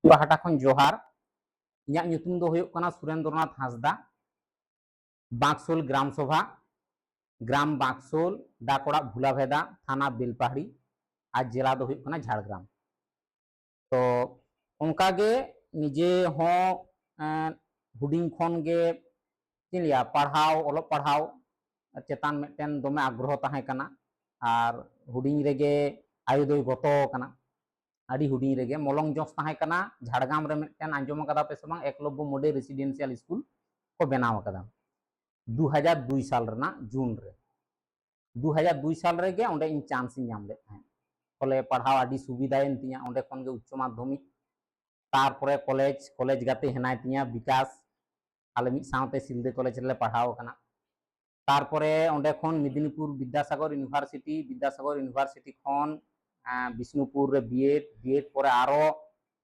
पाहटा खन जोहार इᱧᱟᱜ ᱧᱩᱛᱩᱢ ᱫᱚ ᱦᱩᱭᱩᱜ ᱠᱟᱱᱟ सुरेंद्रनाथ हांसदा बाक्सोल ग्राम सभा ग्राम बाक्सोल डाकोड़ा भुलाभेदा थाना बेलपाहाड़ी आज जिला दो हुयुग कना झाड़ग्राम। तो उनकागे निजे हों हुडिंग खन गे चिलिया पढ़ाव ओलो पढ़ाव चेतान मिटन दमे आग्रह ताहे कना आर हुडिंग रेगे आयु दोय गतो कना आदि हुडिंग रेगे मलंग जस ताहे कना झाड़ग्राम रे मिटन आंजम कदा पे से बांग एकलव्य मॉडल रेसिडेंशियल स्कूल को बनाव कदा 2002 साल रना जून रे 2002 साल रे गे ओंडे इन चांस नाम ले फले पढ़ाव आदि सुविधाएन तिया ओंडे खन गे उच्च माध्यमिक तारपरे कॉलेज कॉलेज गाते हेनाय तिया विकास आले मिद सावते सिलदे कॉलेज रे पढ़ाव कना तारपरे ओंडे खन मेदिनीपुर विद्यासागर यूनिवर्सिटी खन विष्णुपुर रे बीएड परे आरो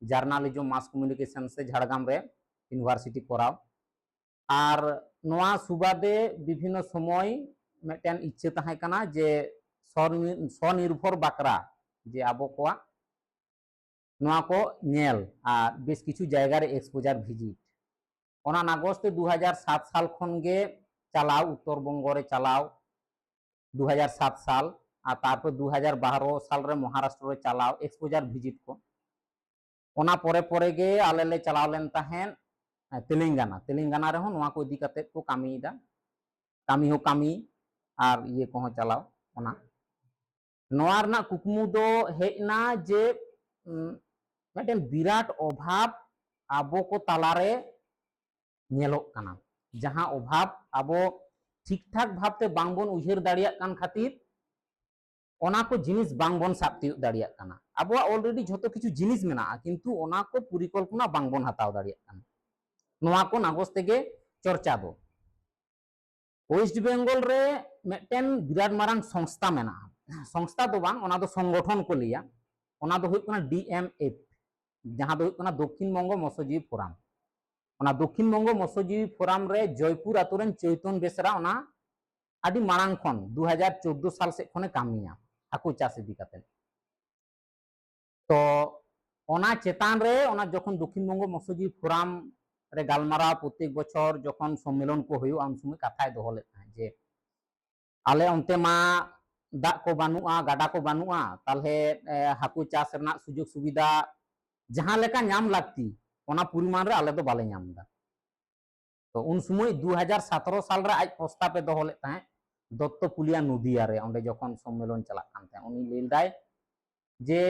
जर्नलिज्म मास कम्युनिकेशन से झाड़ग्राम रे यूनिवर्सिटी कराव आर नोआ सुबादे विभिन्न समय मिटन इच्छा ताहे कना जे स्वनिर्भर बाकरा जे आबो को नोआ को नेल आर बेस किछु जायगा रे एक्सपोजर भिजिट ओना अगस्त 2007 साल खन गे चलाव उत्तर बंग रे चलाव 2007 साल आ तारपर 2012 साल रे महाराष्ट्र रे चलाव एक्सपोजर भिजिट को ओना परे परे गे आले ले चलाव लेन ताहेन तेलंगाना रे नोआ को इदी कते को कामीदा कामी हो कामी आर ये को चलाव ओना नोआ रना कुकमु दो हेना जे मिटन विराट अभाव आबो को तालारे नेलोक कना जहां अभाव आबो ठीक ठाक भावते बांगबन उहिर दाड़िया कान खातिर ओना को जिनिस बांगबन साबतियो दाड़िया काना आबो ऑलरेडी झोतो किछु जिनिस मेना किंतु ओना को परिकल्पना बांगबन हताव दाड़िया काना नोआ को नागज तेगे चर्चा दो वेस्ट बेंगल रे मिटन विराट मारांग संस्था मेना संस्था दो बांग ओना दो संगठन को लिया ओना दो हुयुग कना डीएमएफ जहां दो हुयुग कना दक्षिण बंग मत्स्यजीवी फोराम ओना दक्षिण बंग मत्स्यजीवी फोराम रे जयपुर आतुरेन चैतन बेसरा ओना आदि मारांग खन 2014 साल से खने कामिया हाकु चाष इदी काते तो ओना चेतान रे ओना जखन दक्षिण बंग मत्स्यजीवी फोराम रे गालमारा प्रत्येक बछर जखन सम्मेलन को हुयु आम समय कथाय दोहो ले जे आले अन्ते मा दा को बानुआ गाडा को बानुआ तालहे हाकु चाष रना सुजोग सुविधा जहां लेका नाम लागती ओना परिमाण रे आले दो बाले नाम दा तो उन समय 2017 साल रे आज प्रस्ताव पे दोहो ले ताहे दत्तपुलिया नदिया रे ओंडे जखन सम्मेलन चला कान ताहे उनी लेदाय जे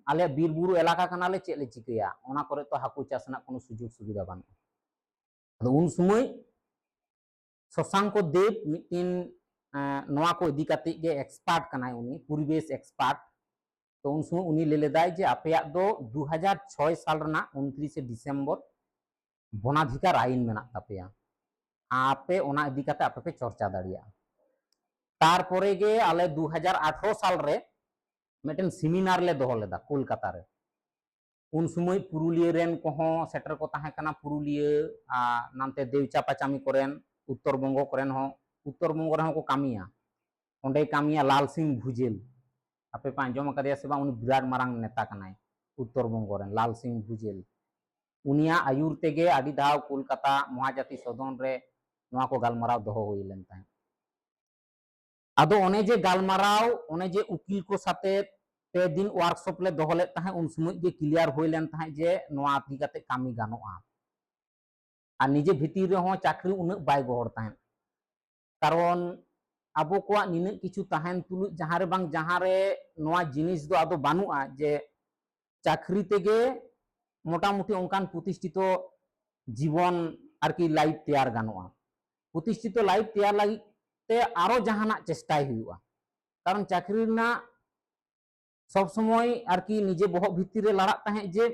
आले बीरबुरु एलाका कनाले चेले चिकया ओना करे तो हाकु चाष रना कोनो सुजोग सुविधा बानु तो उन समय शशांक देव मिटिन नोआ को इदी काते गे एक्सपर्ट कनाय उनी परिवेश एक्सपर्ट तो उन समय उनी लेदाय जे आपेया दो 2006 साल रना 29 डिसेम्बर वनाधिकार आईन मेना तापेया आपे ओना इदी काते आपे पे चर्चा दाड़िया तारपरे गे आले 2018 साल रे मिटन सेमिनार ले दोहो लेदा कोलकाता रे उन समय पुरुलिया रेन कोहो सेटर को ताहे कना पुरुलिया नानते देवचा पाचामी कोरेन उत्तर बंग कोरेन हो उत्तर बंग रे को कामिया ओंडे कामिया लाल सिंह भुजेल आपे पांजम करिया से बा उनी विराट मारांग नेता कनाय उत्तर बंग रे लाल सिंह भुजेल उनिया आयुर तेगे आदि दाव कोलकाता महाजाति सदन रे नोआ को गालमाराव दोहो हुई लेन ताहे आदो ओने जे गालमाराव ओने जे उकिल को साथे पे दिन वर्कशॉप ले दोहो ले ताहे उन समय जे क्लियर होई लेन ताहे जे नोआ आदि काते कामी गानोआ आ निजे भितिर रे हो चाकरी उन बाय गोहर ताहे कारण आबो को निने किछु ताहेन तुलु जहां रे बांग जहां रे नोआ जिनिस दो आदो बानुआ जे चाकरी तेगे मोटामुटी ओंकान प्रतिष्ठित जीवन आरकी लाइफ तैयार गानोआ प्रतिष्ठित लाइफ तैयार लगी ते आरो जहाना चेष्टाय हुआ कारण चाकरी ना सब समय आरकी निजे बहक भितर रे लड़ात ताहे जे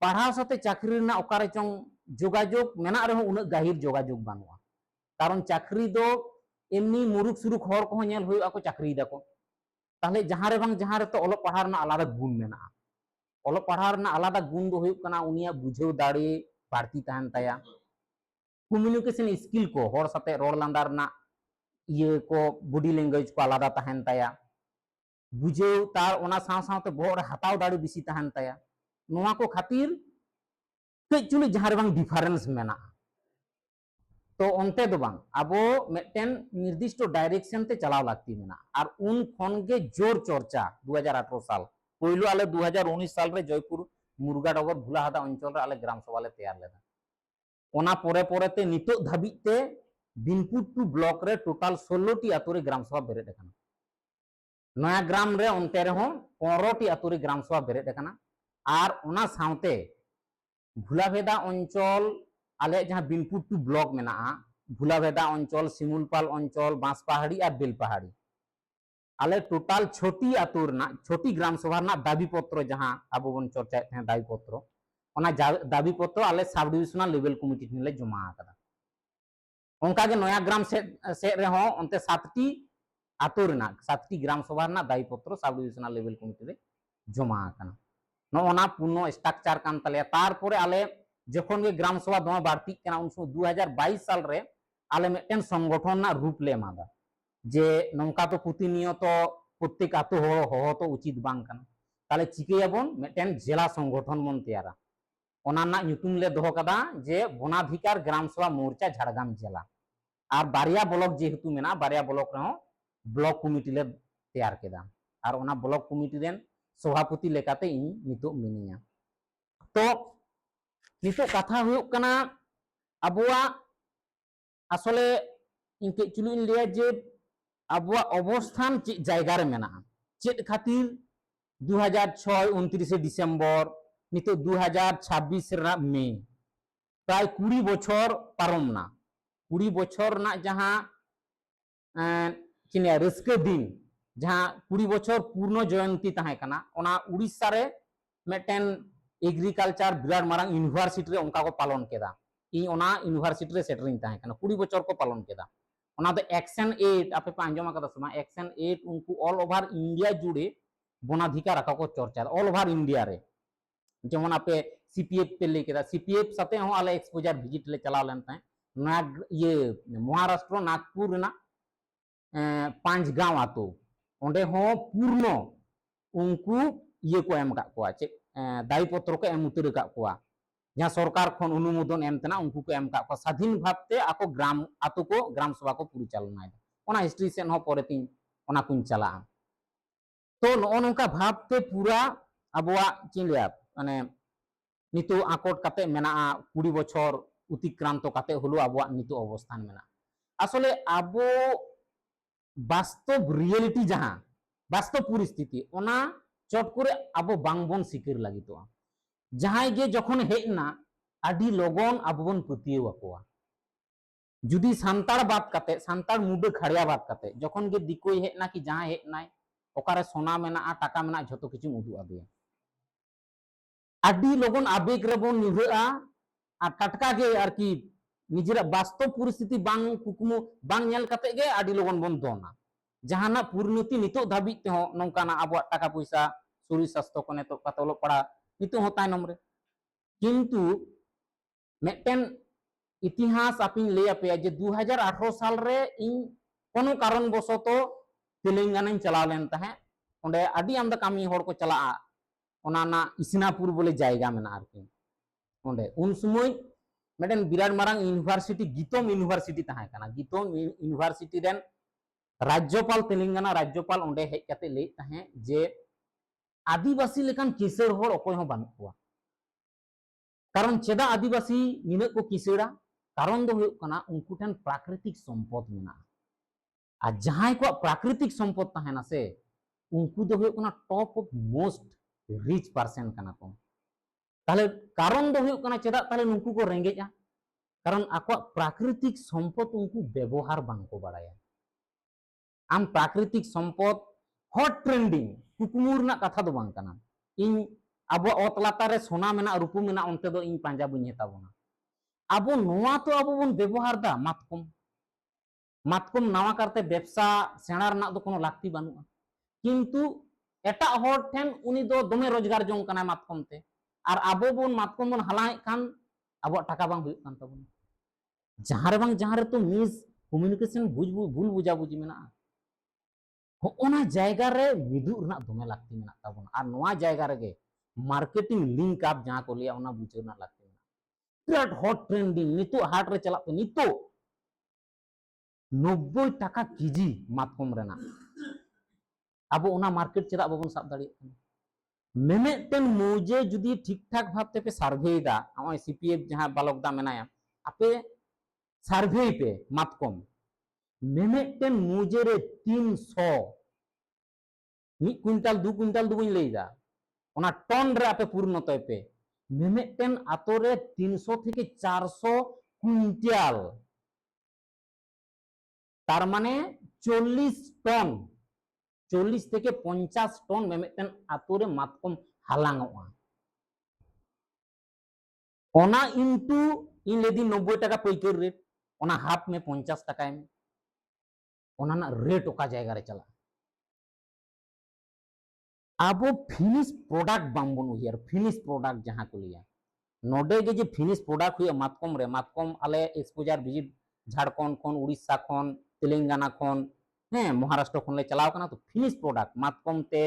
पढ़ाव साथे चाकरी ना ओकारे चंग जोगाजोग मेना रहो उन गाहिर जोगाजोग बानुआ कारण चाकरी दो एमनी मुरुक सुरुक हर को नेल हुआ को चाकरी दाको ताहले जहां रे बांग जहां रे तो ओलो पढ़ार ना आलादा गुण मेना ओलो पढ़ार ना आलादा गुण दो हुयुग कना उनिया बुझाव दाड़े बाड़ती ताहन ताया कम्युनिकेशन स्किल को हर साथे रोड लांदा रना ये को बॉडी लैंग्वेज को आलादा ताहन ताया बुझाव तार ओना साव सावते बोहर हताव दाड़े बिसी ताहन ताया नोआ को खातिर कचुली जहाँ बांग डिफारेंस मेना तो अंते दो बांग अबो मेटेन निर्दिष्ट डायरेक्शन ते चलाव लागती मेना और उन खन के जोर चर्चा 2018 साल पहिलो आले 2019 साल रे जयपुर मुरगा डगर भुलाहादा अंचल रे आले ग्राम सभा ले तैयार लेदा ओना पोरे पोरे ते नितो धाबी ते बिनपुर टू ब्लॉक रे टोटल 16 टी आतु रे ग्राम सभा बेरेद एकाना नया ग्राम रे अंते रे हो 15 टी आतु रे ग्राम सभा बेरेद एकाना और ओना साउते भुलाभेदा अंचल आले जहाँ बिनपुर टू ब्लॉक में भुलाभेदा अंचल सिमुलपाल अंचल बांसपहाड़ी और बेलपहाड़ी आले टोटल छोटी आतु छोटी ग्राम सभा दाबी पत्र जहाँ अब बन चर्चा दाबी पत्र दाबी पत्र आले सब डिविजनल लेवल कमिटी ले जमा आकदा उनका के नया ग्राम सेट रे हो अंते 7टी आतु 7टी ग्राम सभा दाबी पत्र सब डिविजनल लेवल कमिटी ले जमा आकना नोना पूर्ण स्ट्राक्चर कान तले तारपरे आले जखन के ग्राम सभा दमा बाड़ती कना उन 2022 साल रे आले मेटेन संगठन ना रूप ले एमादा जे नौका तो प्रतिनियत प्रत्येक आतु हो तो उचित बांग कना ताले चिकेयाबन मेटेन जिला संगठन बन तैयारा ओना ना ᱧᱩᱛᱩᱢ ले दोहो कदा जे वनाधिकार ग्राम सभा मोर्चा झाड़ग्राम जिला और बारिया ब्लॉक जेहेतु मेना बारिया ब्लॉक रे ब्लॉक कमिटी ले तैयार केदा और ओना ब्लॉक कमिटी रेन सभापति लेकाते इन नितो मिनिया तो नितो कथा हुयुक कना अबुआ आसले इनके चुलु इन लिया जे अबुआ अवस्थान चे जायगा रे मेना चेत खातिर 2006 29 डिसेम्बर नितो 2026 रा मे प्राय 20 बछर पारमना 20 बछर ना जहाँ किने रस्के दिन जहाँ 20 बछर पूर्ण जयंती तहे कना ओना उड़ीसा रे मेटेन एग्रीकल्चर बिराट मारंग यूनिवर्सिटी रे उनका को पालन केदा इन ओना यूनिवर्सिटी रे सेटरिंग तहे कना 20 बछर को पालन केदा ओना दो एक्शन 8 आपे पा अंजम कदा समा एक्शन 8 उनको ऑल ओवर इंडिया जुड़े वनाधिकार रखा को चर्चा ऑल ओवर इंडिया रे जेमन आपे सीपीएफ पे ले केदा सीपीएफ साथे हो आले एक्सपोजर विजिट ले चला लेन तहे ना ये महाराष्ट्र नागपुर ना 5 गांव आतो ओंडे हो पूर्ण उनको ये को एम का को चे दायी पत्र को एम उतर का को जहाँ सरकार खन अनुमोदन एम तना उनको को एम का को स्वाधीन भावते आको ग्राम आतो को ग्राम सभा को परिचालना ओना हिस्ट्री सेन हो परेती ओना कुन चला तो नोनका भावते पूरा अबवा चिलिया माने नितो आकोट काते मेना 20 बछर अतिक्रांत काते हलो अबवा नितो अवस्थान मेना आसले आबो वास्तव रियलिटी जहाँ वास्तव परिस्थिति ओना चट करे आबो बांगबन सिकिर लगी तो जहाँ गे जखन हेना आदि लगन आबोबन पतियो आकोआ जुदी सांतार बात काते सांतार मुडे खड़िया बात काते जखन गे दिकोय हेना कि जहाँ हेनाय ओकारे सोना मेना टाका मेना झतो किछु उदु आबे आदि लगन आवेग रेबन निभा आ टटका गे आर की निजरा वास्तव परिस्थिति बांग कुकुमु बांग नेल काते गे आदि लगन बन दोना जहाना पूर्णति नितो धाबी ते हो नौकाना आबो टाका पैसा शरीर स्वास्थ्य को नेतो कातलो पड़ा नितो हो तायनम रे किंतु मेटेन इतिहास आपिन ले पे जे 2018 साल रे इन कोनो कारण बसतो तेलंगाना चला लेन तहे ओंडे आदि आमदा कामी होड़ को चला ओना ना इस्नापुर बोले जायगा मेना आरकी ओंडे उन समय मेटेन बिराट मारंग यूनिवर्सिटी गीतम यूनिवर्सिटी तहे काना गीतम यूनिवर्सिटी रेन राज्यपाल तेलंगाना राज्यपाल ओंडे हेज काते ले तहे जे आदिवासी लेकान किसर होड़ अकोय हो बानु कोआ कारण चेदा आदिवासी निने को किसड़ा कारण दो हुयुक कना उनको ठन प्राकृतिक संपद मेना आ जहां को प्राकृतिक संपद तहेना से उनको दो हुयुक कना top of most rich person कना को ताले कारण दो हुयुक कना चेदा ताले उनको को रेंगेजा कारण आको प्राकृतिक संपद उनको व्यवहार बांग को बाड़ाया आम प्राकृतिक संपद हॉट ट्रेंडिंग कुकुमुर ना कथा दो बांग कना इन आबो ओतलातारे सोना मेना रूपु मेना उनते दो इन पांजा बुझे ताबोना आबो नोआ तो आबो बन व्यवहार दा मातकम नावा करते व्यवसा सेना रना दो कोनो लाक्ति बानुआ किंतु एटा हॉट ठेन उनी दो दोमे रोजगार जोंग कना मातकम ते और आबो बन मातकम बन हलाए कान आबो टाका बांग हुयुक कान ताबोना जहां रे तो मिस कम्युनिकेशन भूल बुझा बुझी मेना होना जायगा रे मिदु रना दोमे लाक्ति मेना ताबोना और नोआ जायगा रे गे मार्केटिंग लिंक आप जहां को लिया उना बुझना लगते বিরাট হট ট্রেন্ডিং নিতো হাট রে চালাতে নিতো 90 টাকা কেজি মাতকম রেনা আবো ওনা মার্কেট চেदा বাবন সাব দাঁড়িয়ে मेमेटेन मौजे जुदी ठीक ठाक भाव ते पे सर्वे दा नॉय सीपीएफ जहां बालक दा मेनाया आपे सर्वे पे मातकम मेमेटेन मौजे रे 300 1 क्विंटल 2 क्विंटल दो बइन लेदा ओना टन रे आपे पूर्ण तय पे मेमेटेन आतो रे 300 থেকে 400 क्विंटल तार माने 40 टन 40 থেকে 50 টন মেমেটেন আতরে মাতকম হালাঙা ওনা ইনটু ইন লেদি 90 টাকা পাইকারি রেট ওনা হাফ में 50 টাকা এম ওনা না রেট ওকা জায়গা রে চালা আবো ফিনিশ প্রোডাক্ট বামবন উইয়ার ফিনিশ প্রোডাক্ট जहां को लिया नोडे गे जे फिनिश प्रोडक्ट हुई मातकम आले एक्सपोजार विजिट झारखंड खन उड़ीसा खन तेलंगाना खन हाँ महाराष्ट्र खन ले चलाव कना तो फिनिश प्रोडक्ट मातकम ते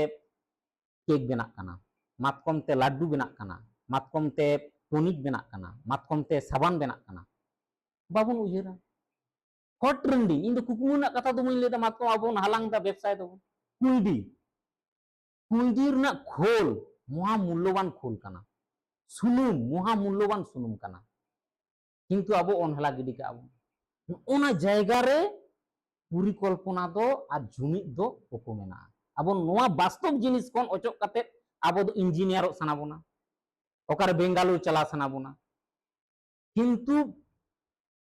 केक बना कना मातकम ते लाड्डू बना कना मातकम ते टॉनिक बना कना मातकम ते साबान बना कना बाबन उयरा हॉट ट्रेंडिंग इन दो कुकुमुना कथा दो मइन लेदा मातकम आबन हालांग दा व्यवसाय दो कुंडी कुंडी रना खोल महा मूल्यवान खोल कना सुनुम महामूल्यवान सुनुम कना किंतु अब अनहला गिडी का ओना जायगा रे परिकल्पना दो और जुमिद दो ओको मेना अब नोआ वास्तव जिनिस कोन अचक काते अब दो इंजीनियर सना बोना ओकारे बेंगालुरु चला सना बोना किंतु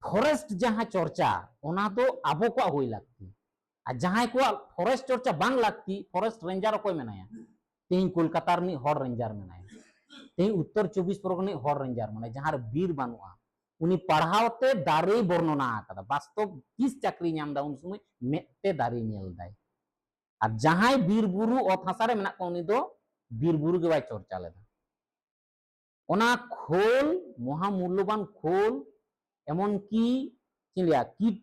फॉरेस्ट जहां चर्चा ओना दो आबो को होई लागती आ जहां को फॉरेस्ट चर्चा बांग लागती फॉरेस्ट रेंजर कोई मेनाया तेई कोलकाता रे हॉर रेंजर मेनाया उत्तर 24 परगना हॉर रेंजर माने जहां बीर बानुआ उनी पढ़ावते दारे वर्णना आकादा वास्तव किस चाकरी नाम दा उन समय मेते दारे नेल दाय और जहां बीर बुरु अत हासारे मेना को उनी दो बीर बुरु के बाय चर्चा लेदा ओना खोल महामूल्यवान खोल एमन की चिलिया कीट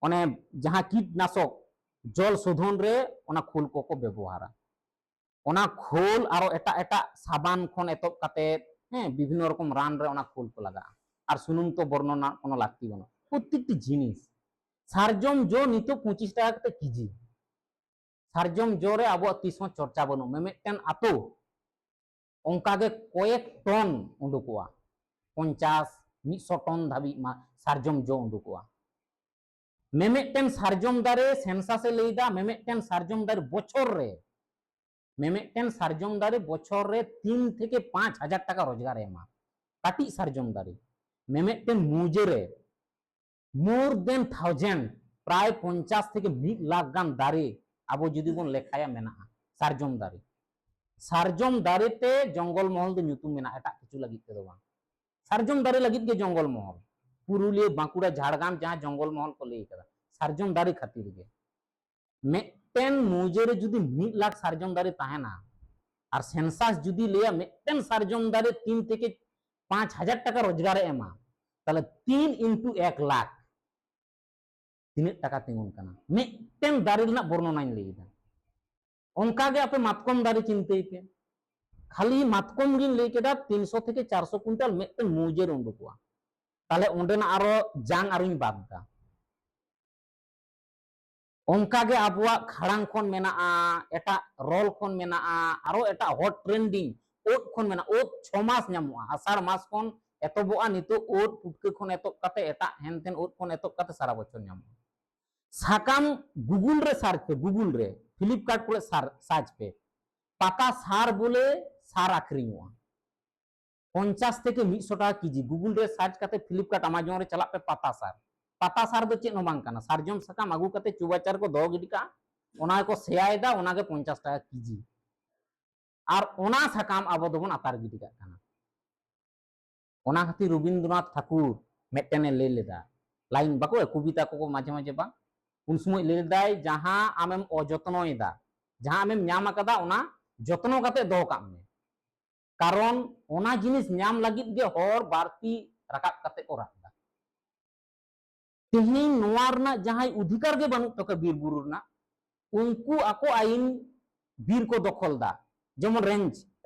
ओने जहां कीटनाशक जल शोधन रे ओना खोल को व्यवहारा ओना खोल आरो एटा एटा साबान खन एतब काते हैं विभिन्न रकम रान रे ओना खोल को लगा और सुनुम तो वर्णना कोनो लागती बनो प्रत्येकटी जिनिस सारजम जो नितो 25 टाका कते केजी सारजम जो रे आबो तीसो चर्चा बनो मेमेटेन आतो ओंका गे कयेक टन उंडुकोआ 50 100 टन धाबी मा सारजम जो उंडुकोआ मेमेटेन सारजम दारे सेंसासे लेदा मेमेटेन सारजम दारे बछर रे मेमेटेन सारजम दारे बछर रे 3 থেকে 5000 টাকা रोजगार एमा काटी सारजम दारे मेमेटेन मुजे रे मोर देन 1000 प्राय 50 থেকে 1 लाख गान दारे आबो जदि बोन लेखाया मेना सारजम दारे ते जंगल महल दो ᱧᱩᱛᱩᱢ मेना एटा किछु लगित ते दो बा सारजम दारे लगित के जंगल महल पुरुलिया बांकुड़ा झाड़ग्राम जहां जंगल महल को लेई कदा सारजम दारे खातिर गे मेटेन मुजे रे जुदी 1 लाख सारजम दारे ताहेना और सेंसास जुदी लेया मेटेन सारजम दारे 3 থেকে 5000 টাকা रोजगार एमा ताले 3 into 1 लाख तीन टाका तिंगुन कना मेटेन दारे रना वर्णना लेदा ओंका गे आपे मातकम दारे चिंते पे खाली मातकम गिन ले केदा 300 থেকে 400 क्विंटल मेटेन मुजे रे उंडुकोआ ताले ओंडेना आरो जांग आरुኝ बाददा ओंका गे आबुआ खड़ांग खन मेना एटा रोल खन मेना आरो एटा हॉट ट्रेंडिंग ओट खन मेना ओट 6 मास ᱧᱟᱢᱚᱜᱼᱟ आषाढ़ मास खन एतबोआ नितो ओट पुटके खन एतब काते एटा हेनतेन ओट खन एतब काते सारा बछर ᱧᱟᱢᱚᱜᱼᱟ साकाम गूगल रे सार्च पे गूगल रे फ्लिपकार्ट को सार्च पे पाता सार बोले सार आखरिङोआ 50 থেকে 100 টাকা केजी गूगल रे सार्च काते फ्लिपकार्ट अमेजन रे चला पे पाता सार दो चेक बांग काना सारजम साकाम आगु काते चुबाचार को दो गिडी का ओना को सेयायदा ओना गे 50 टाका केजी और ओना साकाम आबो दोबन आतार गिडी का काना ओना खातिर रविंद्रनाथ ठाकुर मेटेने ले लेदा लाइन बाको कविता को माझे माझे बा उन समय ले लेदाय जहां आमेम अजत्नयदा जहां आमेम ᱧᱟᱢ आकादा ओना जत्न काते दो का में कारण ओना जिनिस ᱧᱟᱢ लागित गे हर बारती राकाब काते को राखदा तेहिं नोआ रना जहां अधिकार गे बानु तक बीर बुरु रना उनको आको आईन बीर को दखल दा जेमन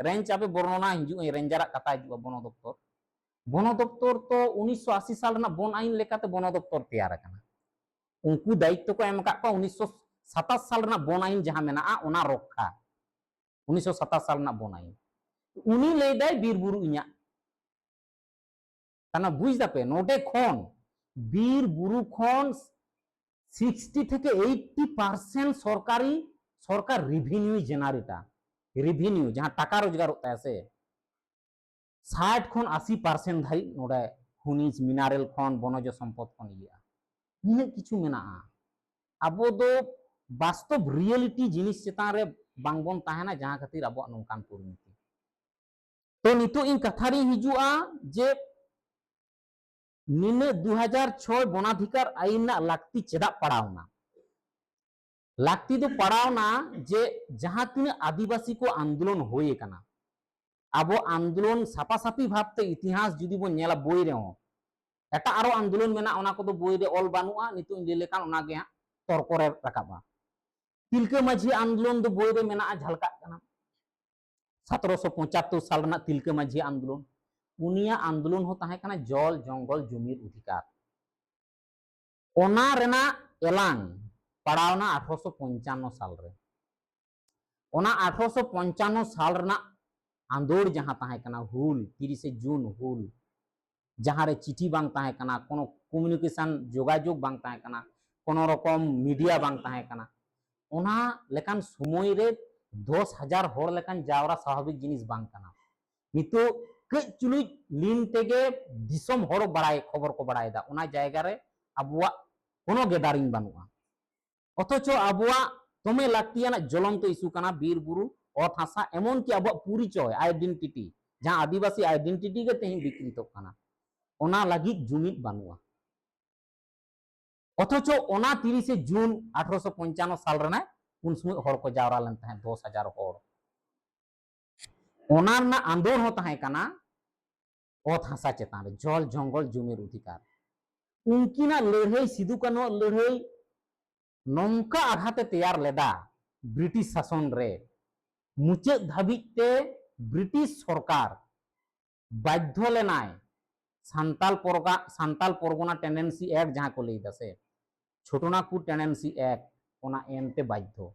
रेंज आपे वर्णना हिजु रेंजर कथा हिजु बन दफ्तर वन दप्तर तो 1980 साल रना वन आईन लेकाते वन दप्तर तैयार करना उनको दायित्व को एम का 1927 साल रना वन आईन जहां मेना ओना रक्षा 1927 साल रना वन आईन उनी लay दाय बीर बुरु इኛ ताना बुझ दापे नोडे खन बीर बुरु खन 60 থেকে 80% सरकारी सरकार रेभिन्यू जेनारेटा रेभिन्यू जहां टाका रोजगार होता है से 60 खन 80% धारी नोडे खनिज मिनारेल खन बनज सम्पद खन इया इन किछु मेना अबो दो वास्तव रियलिटी जिनिस चेतान रे बांगबन ताहेना जहां खातिर अबो नोंकान परिमिति तो नितो इन कथारी हिजुआ जे निने 2006 वनाधिकार आईन ना लाक्ति चेदा पड़ावना लाक्ति दो पड़ावना जे जहां तीन आदिवासी को आंदोलन होए कना अब आंदोलन सापासापी भावते इतिहास जुदी बन नेला बोई रे हो एटा आरो आंदोलन मेना ओना को दो बोई रे ऑल बानुआ नितो इन लेकान ओना गे तर्क रे राकाबा तिलका माझी आंदोलन दो बोई रे मेना झलका कना 1775 साल रना तिलका माझी आंदोलन उनिया आंदोलन हो ताहे कना जल जंगल जमीर अधिकार ओना रेना एलांग पड़ावना 1855 साल रे ओना 1855 साल रना आंदोलन जहां ताहे कना हुल 30 जून हुल जहां रे चिठी बांग ताहे कना कोनो कम्युनिकेशन जोगाजोग बांग ताहे कना कोनो रकम मीडिया बांग ताहे कना ओना लेकान समय रे 10,000 होड़ लेकान जावरा स्वाभाविक जिनिस बांग कना नितो कचुलु लिन तेगे दिसम होड़ बड़ाय खबर को बड़ाय दा ओना जायगा रे अबुआ कोनो गेदारिंग बानुआ अथच अबुआ तमे लाक्तियाना ज्वलंत इस्यू कना बीर बुरु और हासा एमन की अब परिचय आइडेंटिटी जहां आदिवासी आइडेंटिटी के तेही विकृत कना ओना लगी जुमिद बानुआ अथच ओना 30 जून 1855 साल रना उन समय होड़ को जावरा लन तहे 10,000 होड़ ओना ना आंदोलन हो तहे कना ओत हासा चेतान रे जल जंगल जमीर अधिकार उनकिना लड़ाई सिदु कानो लड़ाई नौका आघाते तैयार लेदा ब्रिटिश शासन रे मुचाद धाबिते ब्रिटिश सरकार बाध्य लेनाय सांताल परगना टेंडेंसी एक्ट जहां को लई दसे छोटनागपुर टेंडेंसी एक्ट ओना एमते बाध्य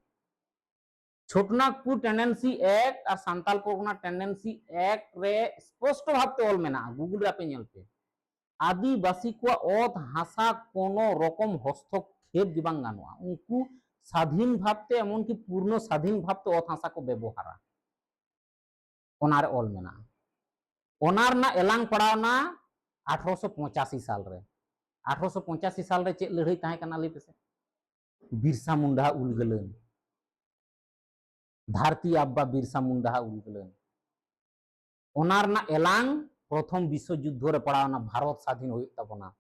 छोटनागपुर टेंडेंसी एक्ट और सांताल परगना टेंडेंसी एक्ट रे स्पष्ट भावते ऑल मेना गूगल रे पे नेलपे आदिवासी को ओत हासा कोनो रकम हस्तक्षेप दिबांग गानुआ उनको स्वाधीन भावते एमन की पूर्ण स्वाधीन भावते ओत हासा को व्यवहारा ओनार ऑल मेना ओनार ना एलांग पड़ावना 1885 साल रे 1885 साल रे चेक लड़ाई ताहे कना ले पेसे बिरसा मुंडा उलगलन धरती आब्बा बिरसा मुंडा उलगलन ओनार ना एलांग प्रथम विश्व युद्ध रे पड़ावना भारत स्वाधीन होय तबना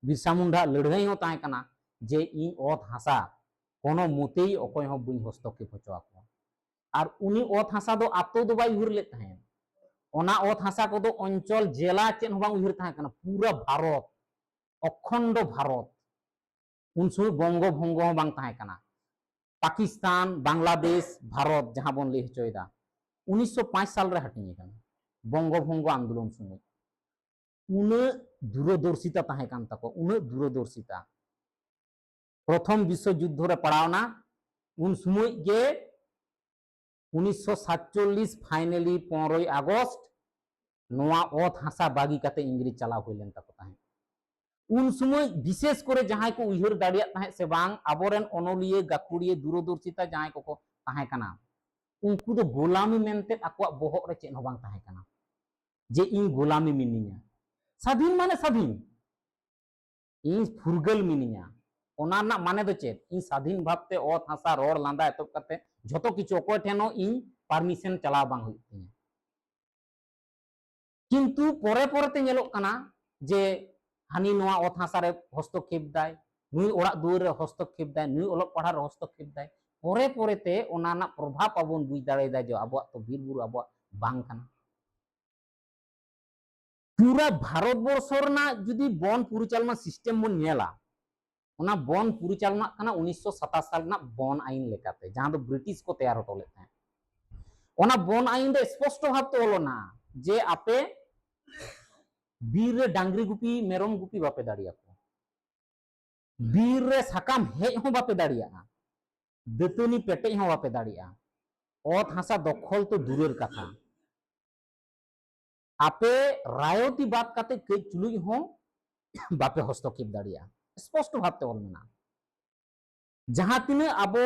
बिरसा मुंडा लड़ाई हो ताहे कना जे इन ओत हासा कोनो मोतेई अकय हो बुई हस्तक्षेप होचवा को और उनी ओत हासा दो आतो दो बाई उहिर ले ताहे ओना ओत हासा को दो अंचल जिला चेन हो बांग उहिर ताहे कना पूरा भारत अखंड भारत उन समय बंगो भंगो हो बांग ताहे कना पाकिस्तान बांग्लादेश भारत जहां बन ले हचोयदा 1905 साल रे हटिए कना बंगो भंगो आंदोलन समय उन दूरदर्शिता ताहे कान तको उन दूरदर्शिता प्रथम विश्व युद्ध रे पड़ावना उन समय के 1947 फाइनली 15 अगस्त नोआ ओत हासा बागी काते इंग्लिश चला होइलेन तको ताहे उन समय विशेष करे जहां को उहिर दाड़िया ताहे से बांग आबोरेन ओनोलिये गाकुड़िये दूरदर्शिता जहां को ताहे कना उनको दो गोलामी मेनते अकवा बोहक रे चेन हो बांग ताहे कना जे इन गोलामी मिनिया स्वाधीन माने स्वाधीन इन फुरगल मिनिया ओना ना माने दो चेत इन स्वाधीन भावते ओत हासा रोड लांदा एतब करते झोतो किछु अकय ठेनो इन परमिशन चला बांग होय तिया किंतु परे परेते नेलोक कना जे हानि नोआ ओत हासा रे हस्तक्षेप दाय नुई ओड़ा दुआर रे हस्तक्षेप दाय नुई ओलक पढ़ा रे हस्तक्षेप दाय परे परेते ओना ना प्रभाव आबोन बुझ दाड़े दा जो आबो तो बीर बुरु आबो बांग कना पूरा भारत वर्षरना जुदी वन परिचालना सिस्टम बन नेला ओना वन परिचालना कना 1927 साल ना वन आईन लेकाते जहां दो ब्रिटिश को तैयार होटो लेते हैं ओना वन आईन रे स्पष्ट भाव तो होलो ना जे आपे बीर रे डांगरी गुपी मेरम गुपी बापे दाड़िया को बीर रे साकाम हेज हो बापे दाड़िया दातनी पेटेज हो बापे दाड़िया ओत हासा दखल तो दूरेर कथा आपे रायती बात काते कई चुलुज हो बापे हस्तक्षेप दाड़िया स्पष्ट भावते ऑल मेना जहां तिना अब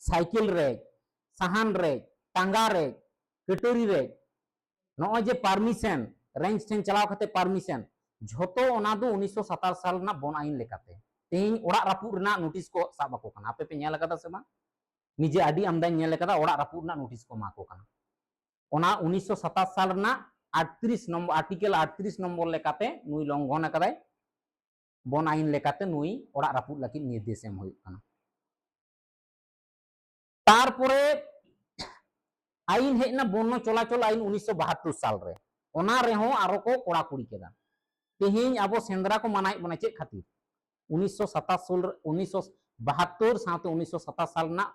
साइकिल रे साहान रे टांगा रे कटोरी रे नॉय जे परमिशन रेंज टेन चलाव खाते परमिशन झोतो ओना दो 1917 साल ना बन आईन लेकाते तेज ओड़ा रापुर ना नोटिस को साब आको काना आपे पे नेल कदा से बा निजे आडी आमदा नेल कदा ओड़ा रापुर ना नोटिस को माको काना ओना 1927 साल ना 38 नंबर आर्टिकल 38 नंबर लेकाते नुई लंघन कदाय बन आईन लेकाते नुई ओड़ा रापुर लकी निर्देश एम होय काना तारपरे आईन हेजना बन चलाचल आईन 1972 साल रे ओना रेहो आरो को कोड़ा कुड़ी केदा तेहिं अब सेंद्रा को मनाई बना चेक खातिर 1972 साथे 1927 साल ना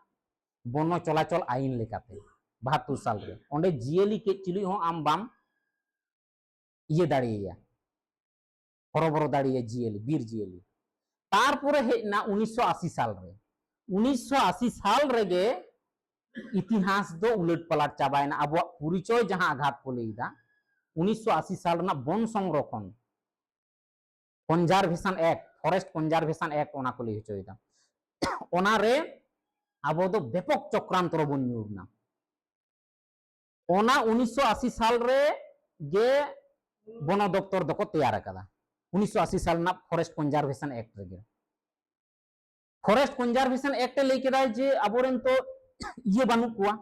बन चलाचल आईन लेकाते 72 साल रे ओंडे जियली के चिली हो आम बाम ये दाड़िया हरबरो दाड़िया जियली बीर जियली तारपरे हेजना 1980 साल रे 1980 साल रेगे इतिहास दो उलट पलट चाबायना अब परिचय जहां आघात को लेदा 1980 साल ना बन संरक्षण कंजारभेशन एक्ट फॉरेस्ट कंजारभेशन एक्ट ओना को ले होचोयदा ओना रे अब दो व्यापक चक्रांतर बन न्यूरना ओना 1980 साल रे गे वन दफ्तर दको तैयार कदा 1980 साल ना फॉरेस्ट कंजारभेशन एक्ट रे फॉरेस्ट कंजारभेशन एक्ट ले केदा जे अबोरेन तो ये बानु कुआ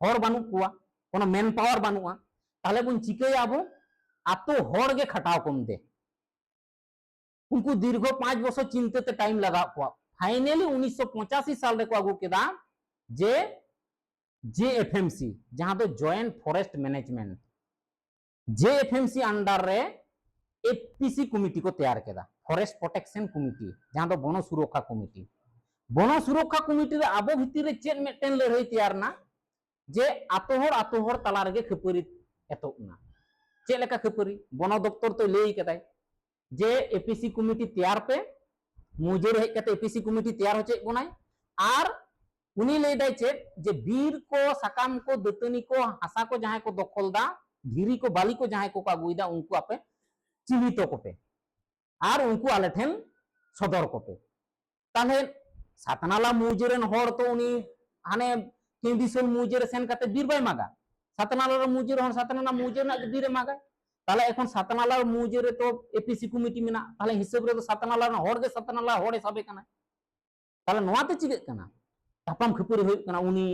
हर बानु कुआ कोनो मैन पावर बानुआ ताले बुन चिकैया अब आतो हर गे खटाव कम दे उनको दीर्घ 5 वर्ष चिंतते टाइम लगा कुआ फाइनली 1985 साल रे को आगु केदा जे जेएफएमसी जहां तो जॉइंट फॉरेस्ट मैनेजमेंट जेएफएमसी अंडर रे एपीसी कमिटी को तैयार केदा फॉरेस्ट प्रोटेक्शन कमिटी जहां तो वन सुरक्षा कमिटी वन सुरक्षा कमिटी रे आबो भितर रे चेन मेटेन लड़ाई तैयार ना जे आतो हर तला रे खपरी एतोना चेक लेका खपरी वन दफ्तर तो लई केदाय जे एपीसी कमिटी तैयार पे मुजेर हेज कते एपीसी कमिटी तैयार हो चेक बनाय आर उनी लई दाय चेक जे बीर को सकाम को दतनी को हासा को जहां को दखल दा धीरी को बाली को जहां को आगुइदा उनको आपे चिन्हित को पे आर उनको आले ठेन सदर को पे ताले सातनाला मुजेरन हर तो उनी हाने केंदिसल मुजेर सेन कते बीर बाय मागा सातनाला मुजेर हर सातनाला मुजेर ना बीर मागा ताले एखन सातनाला मुजेर तो एपीसी कमिटी मेना ताले हिसाब रे तो सातनाला हर गे सातनाला हर साबे कना ताले नोआ ते चिगे कना तापाम खपुरी होय कना उनी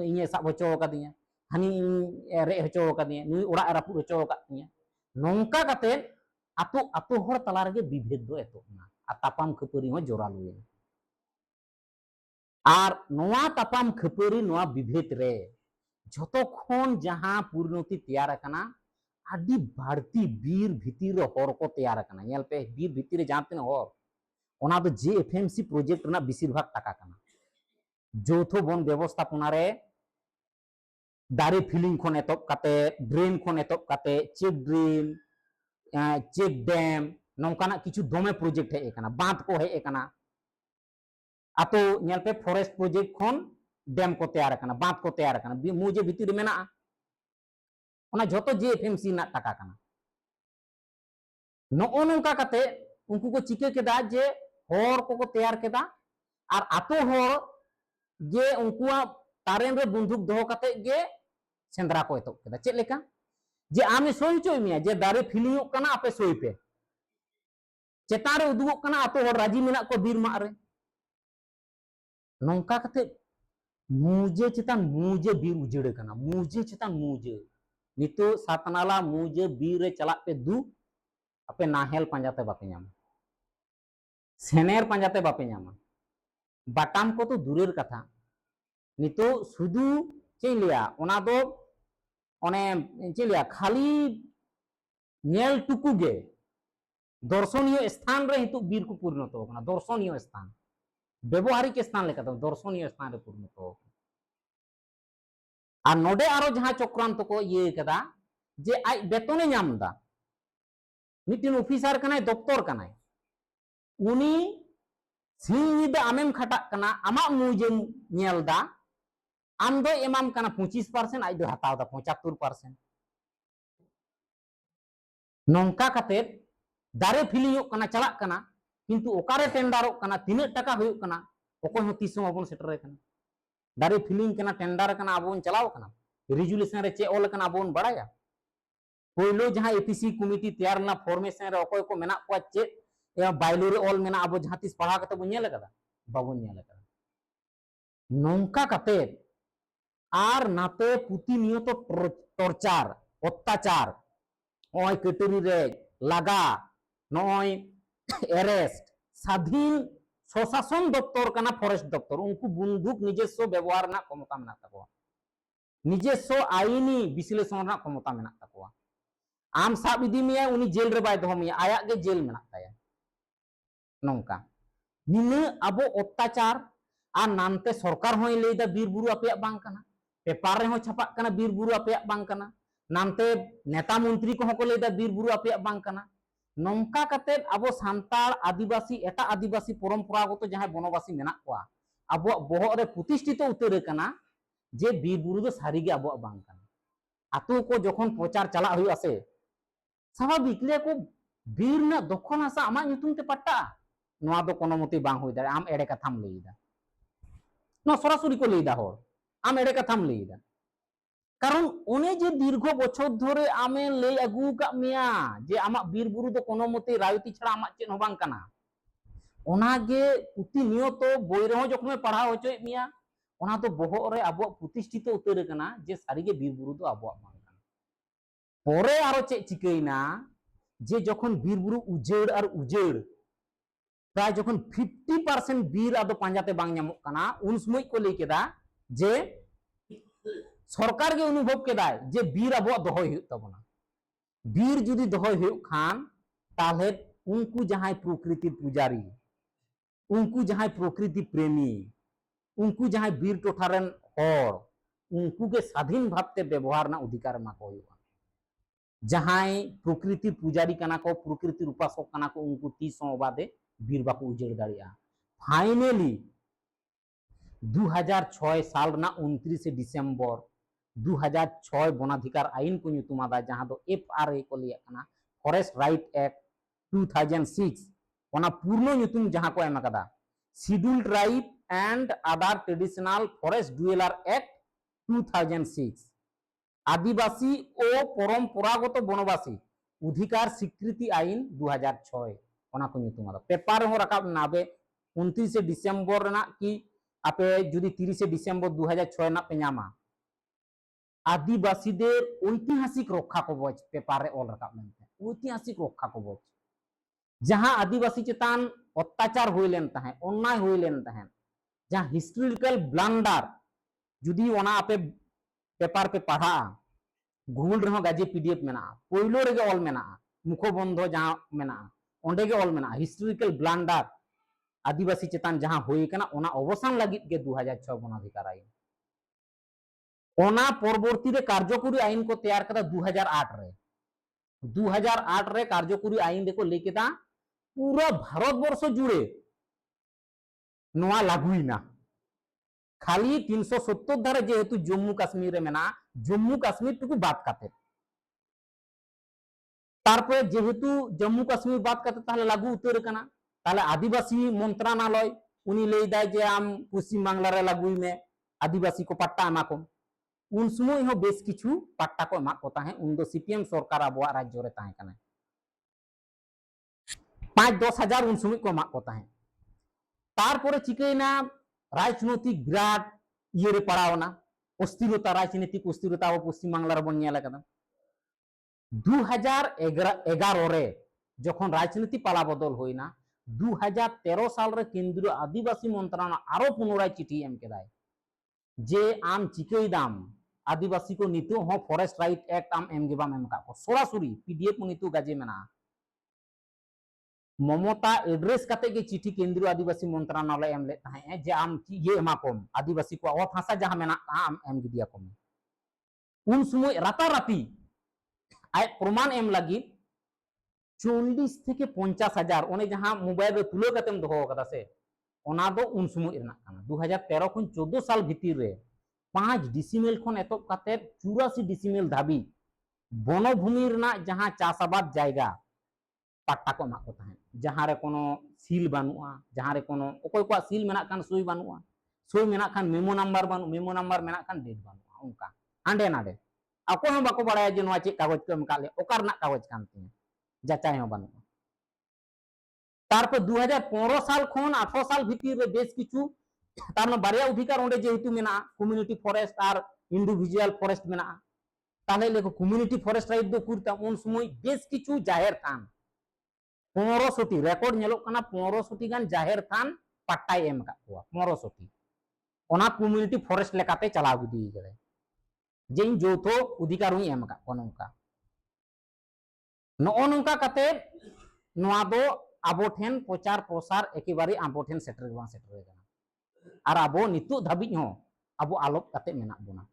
इnye साब होचो कादिया हानी रे होचो कादिया नुई ओड़ा रापु होचो कादिया नोंका कते आतो हर तला रे विभेद दो एतोना आ तापाम खपुरी हो जोरालुए आर नोआ तापाम खपुरी नोआ विभेद रे जतो खन जहां पूर्णति तैयार कना आदि भारती बीर भितिर हर को तैयार कना नेल पे बीर भितिर जहां तिन हर ओना दो जेएफएमसी प्रोजेक्ट ना बेसिर भाग टाका कना जौथो वन व्यवस्थापना रे दारे फिलिंग खन एतब काते ड्रेन खन एतब काते चेक ड्रेन चेक डैम नौकाना किछु दोमे प्रोजेक्ट है एकना बांध को है एकना आतो नेल पे फॉरेस्ट प्रोजेक्ट खन डैम को तैयार करना बांध को तैयार करना मुझे भीतर मेना ओना जतो जेएफएमसी ना टाका कना नो नोंका काते उनको को चिके केदा जे हर को तैयार केदा आर आतो हर जे उनको तारेन रे बंदूक दो काते गे सेंद्रा को एतो केदा चेक लेका जे आमे सोई चोय मिया जे दारे फिलिंग कना आपे सोई पे चेतारे उदुगो कना आतो हर राजी मेना को बीर मा रे नौका कते मुझे चितान मुझे बीर उजड़े कना मुझे चितान मुझे नितो सातनाला मुझे बीर रे चला पे दू अपे नाहेल पंजाते बापे नाम सेनेर पंजाते बापे नाम बाटाम को तो दूरेर कथा नितो सुदू चे लिया ओना दो ओने चे लिया खाली नेल टुकु गे दर्शनीय स्थान रे हितु बीर को परिणत हो कना दर्शनीय स्थान व्यवहारिक स्थान लेका दर्शनीय स्थान रे परिणत हो आ नोडे आरो जहां चक्रांत को ये कदा जे आई बेतने नामदा मिट्टन ऑफिसर कनाय दफ्तर कनाय उनी सिंह निदा आमेम खटाक कना आमा मुजेम नेलदा आम दो एमाम कना 25% आज दो हताव दा 75%। नौका कते दारे फिलिंग कना चलाक कना किंतु ओकारे टेंडर कना तिने टाका हुयुक कना ओको हो तीस अबन सेटर कना दारे फिलिंग कना टेंडर कना अबन चलाव कना रिजुलेशन रे चे ऑल कना अबन बड़ाया पहिलो जहां एपीसी कमिटी तैयार ना फॉर्मेशन रे ओको को मेना को चे या बायलो रे ऑल मेना अबो जहां तीस पढ़ा कते बन नेल कदा बाबन नेल कदा नौका कते आर नाते प्रतिनियत टर्चार अत्याचार ओय कटोरी रे लागा नय एरेस्ट स्वाधीन स्वशासन दफ्तर कना फरेस्ट दफ्तर उनको बंदूक निजेस्व व्यवहार ना क्षमता मेना तको निजेस्व आईनी विश्लेषण ना क्षमता मेना तको आम साब इदी मिया उनी जेल रे बाय दहो मिया आया गे जेल मेना ताया नौका निने अबो अत्याचार आ नानते सरकार होय लेदा बीर बुरु आपे बांग कना पेपर रे हो छापा कना बीर बुरु आपे बांग कना नानते नेता मंत्री को को लेदा बीर बुरु आपे बांग कना नौका कते अब सान्तार आदिवासी एटा आदिवासी परंपरागत जहां बनवासी मेना को अब बहर रे प्रतिष्ठित उतर कना जे बीर बुरु दो सारी गे अब बांग कना आतु को जखन प्रचार चला हुई से स्वाभाविक ले को बीर ना दखन आसा आमा नुतुम ते पट्टा नोआ दो कोनो मते बांग होई दारे आम एड़े कथाम लेइदा न सरासरि को लेइदा हो आम एड़े कथाम लेइदा कारण ओने जे दीर्घ बछर धरे आमे ले अगु का मिया जे आमा बीर बुरु दो कोनो मते रायती छड़ा आमा चेन हो बांग कना ओना गे प्रतिनियत बोई रहो जखन पढ़ा होचोय मिया ओना तो बहो रे अब प्रतिष्ठित उतर कना जे सारी गे बीर बुरु दो अब बांग कना परे आरो चे चिकैना जे जखन बीर बुरु उजेड़ और उजेड़ प्राय जखन 50% बीर आदो पांजाते बांग नामक कना उन समय को लेके दा जे सरकार के अनुभव केदाय जे बीर अब दहोय हुई तबना बीर जुदी दहोय हुई खान ताले उनको जहां प्रकृति पुजारी उनको जहां प्रकृति प्रेमी उनको जहां बीर टोठारन और उनको के स्वाधीन भावते व्यवहार ना अधिकार मा को हुआ जहां प्रकृति पुजारी कना को प्रकृति उपासक कना को उनको 30 बादे बीर बाको उजेड़ दाड़िया फाइनली 2006 साल ना 29 डिसेम्बर 2006 वनाधिकार आईन को नुतुमादा जहां दो एफआरए को लिया कना फॉरेस्ट राइट एक्ट 2006 ओना पूर्ण नुतुम जहां को एम कदा scheduled tribe and other traditional forest डुएलर act 2006 आदिवासी ओ परंपरागत बनवासी अधिकार स्वीकृति आईन 2006 ओना को नुतुमादा पेपर हो रकाब नाबे 29 डिसेम्बर ना की आपे जुदी 30 डिसेम्बर 2006 ना पे नामा आदिवासी ऐतिहासिक रक्षा कवच पेपर रे ऑल रखा ऐतिहासिक रक्षा कवच जहां आदिवासी चेतान अत्याचार हुईलेन तहे अन्याय हुईलेन तहे जहां हिस्टोरिकल ब्लंडर जुदी ओना आपे पेपर पे पढ़ा गूगल रे गाजे पीडीएफ मेना पहिलो रे ऑल मेना मुखो बंधो जहां मेना ओंडे गे ऑल मेना हिस्टोरिकल ब्लंडर आदिवासी चेतान जहां हुई कना ओना अवसान लगित गे 2006 वनाधिकार आईन ओना परवर्ती रे कार्यकरी आईन को तैयार कदा 2008 रे कार्यकरी आईन देखो लेकेदा पूरा भारत वर्ष जुड़े नोआ लागुइना खाली 370 धारे जेहेतु जम्मू काश्मीर रे मेना जम्मू काश्मीर टुकु बात काते तारपरे जेहेतु जम्मू काश्मीर बात काते ताहले लागू उतर कना ताहले आदिवासी मंत्रालय उनी लेई दाय जे आम पश्चिम बांग्ला रे लागुई में आदिवासी को पट्टा एमा को उन समय हो बेस किछु पट्टा को एमा को ताहे उन दो सीपीएम सरकार आबो राज्य रे ताहे कना 5-10 हजार उन समय को एमा को ताहे तारपरे चिकैना राजनैतिक विराट ये रे पड़ावना अस्थिरता राजनीतिक अस्थिरता पश्चिम बांग्ला रे बन नेला कदा 2011 रे जखन राजनीति पाला बदल होइना 2013 साल रे केंद्रीय आदिवासी मंत्रालय आरो पुनराय चिठी एम केदाय जे आम चिकई दाम आदिवासी को नीतु हो फॉरेस्ट राइट एक्ट आम एम गेबाम एम का को सोरासुरी पीडीएफ नीतु गाजे मेना ममता एड्रेस काते के चिठी केंद्रीय आदिवासी मंत्रालय एम ले ताहे जे आम ये एमा कोम आदिवासी को अवत हासा जहां मेना आम एम गिदिया कोम उन समय राताराती आय प्रमाण एम लगी 40 থেকে 50,000 ओने जहां मोबाइल रे तुलो कतेम दोहो कदा से ओना दो उन समय रना काना 2013 खन 14 साल भीतर रे 5 डिसिमेल खन एतो कते 84 डिसिमेल धाबी बनभूमि रना जहां चाषाबाद जायगा पट्टा को मा को ताहें जहां रे कोनो सील बानुआ जहां रे कोनो ओकोय को सील मेना कान सुई बानुआ सुई मेना खान मेमो नंबर मेना कान डेट बानुआ उनका आंडे Nade ako hon bako baraya je noa cek kagoj ko emka le okar nak kagoj kan tinya jacai hon banuआ तारपर 2015 साल खन 18 साल भीतर रे बेस किछु तारन बारिया अधिकार ओंडे जेहेतु मेना कम्युनिटी फरेस्ट और इंडिविजुअल फरेस्ट मेना ताहले लेको कम्युनिटी फरेस्ट राइट दो कुरता उन समय बेस किछु जाहिर थान 1500 टी रेकॉर्ड नेलो कना 1500 टी गान जाहिर थान पट्टाय एम का कोआ 1500 टी ओना कम्युनिटी फरेस्ट लेकाते चलाव गिदी गरे जेन जोथो अधिकार हुई एम का कोनोंका नो नोंका काते नोआ दो आबो ठेन प्रचार प्रसार एकेबारे आबो ठेन सेटर गवा सेटर गना और आबो नितु धाबी हो आबो आलोप काते मेना बोना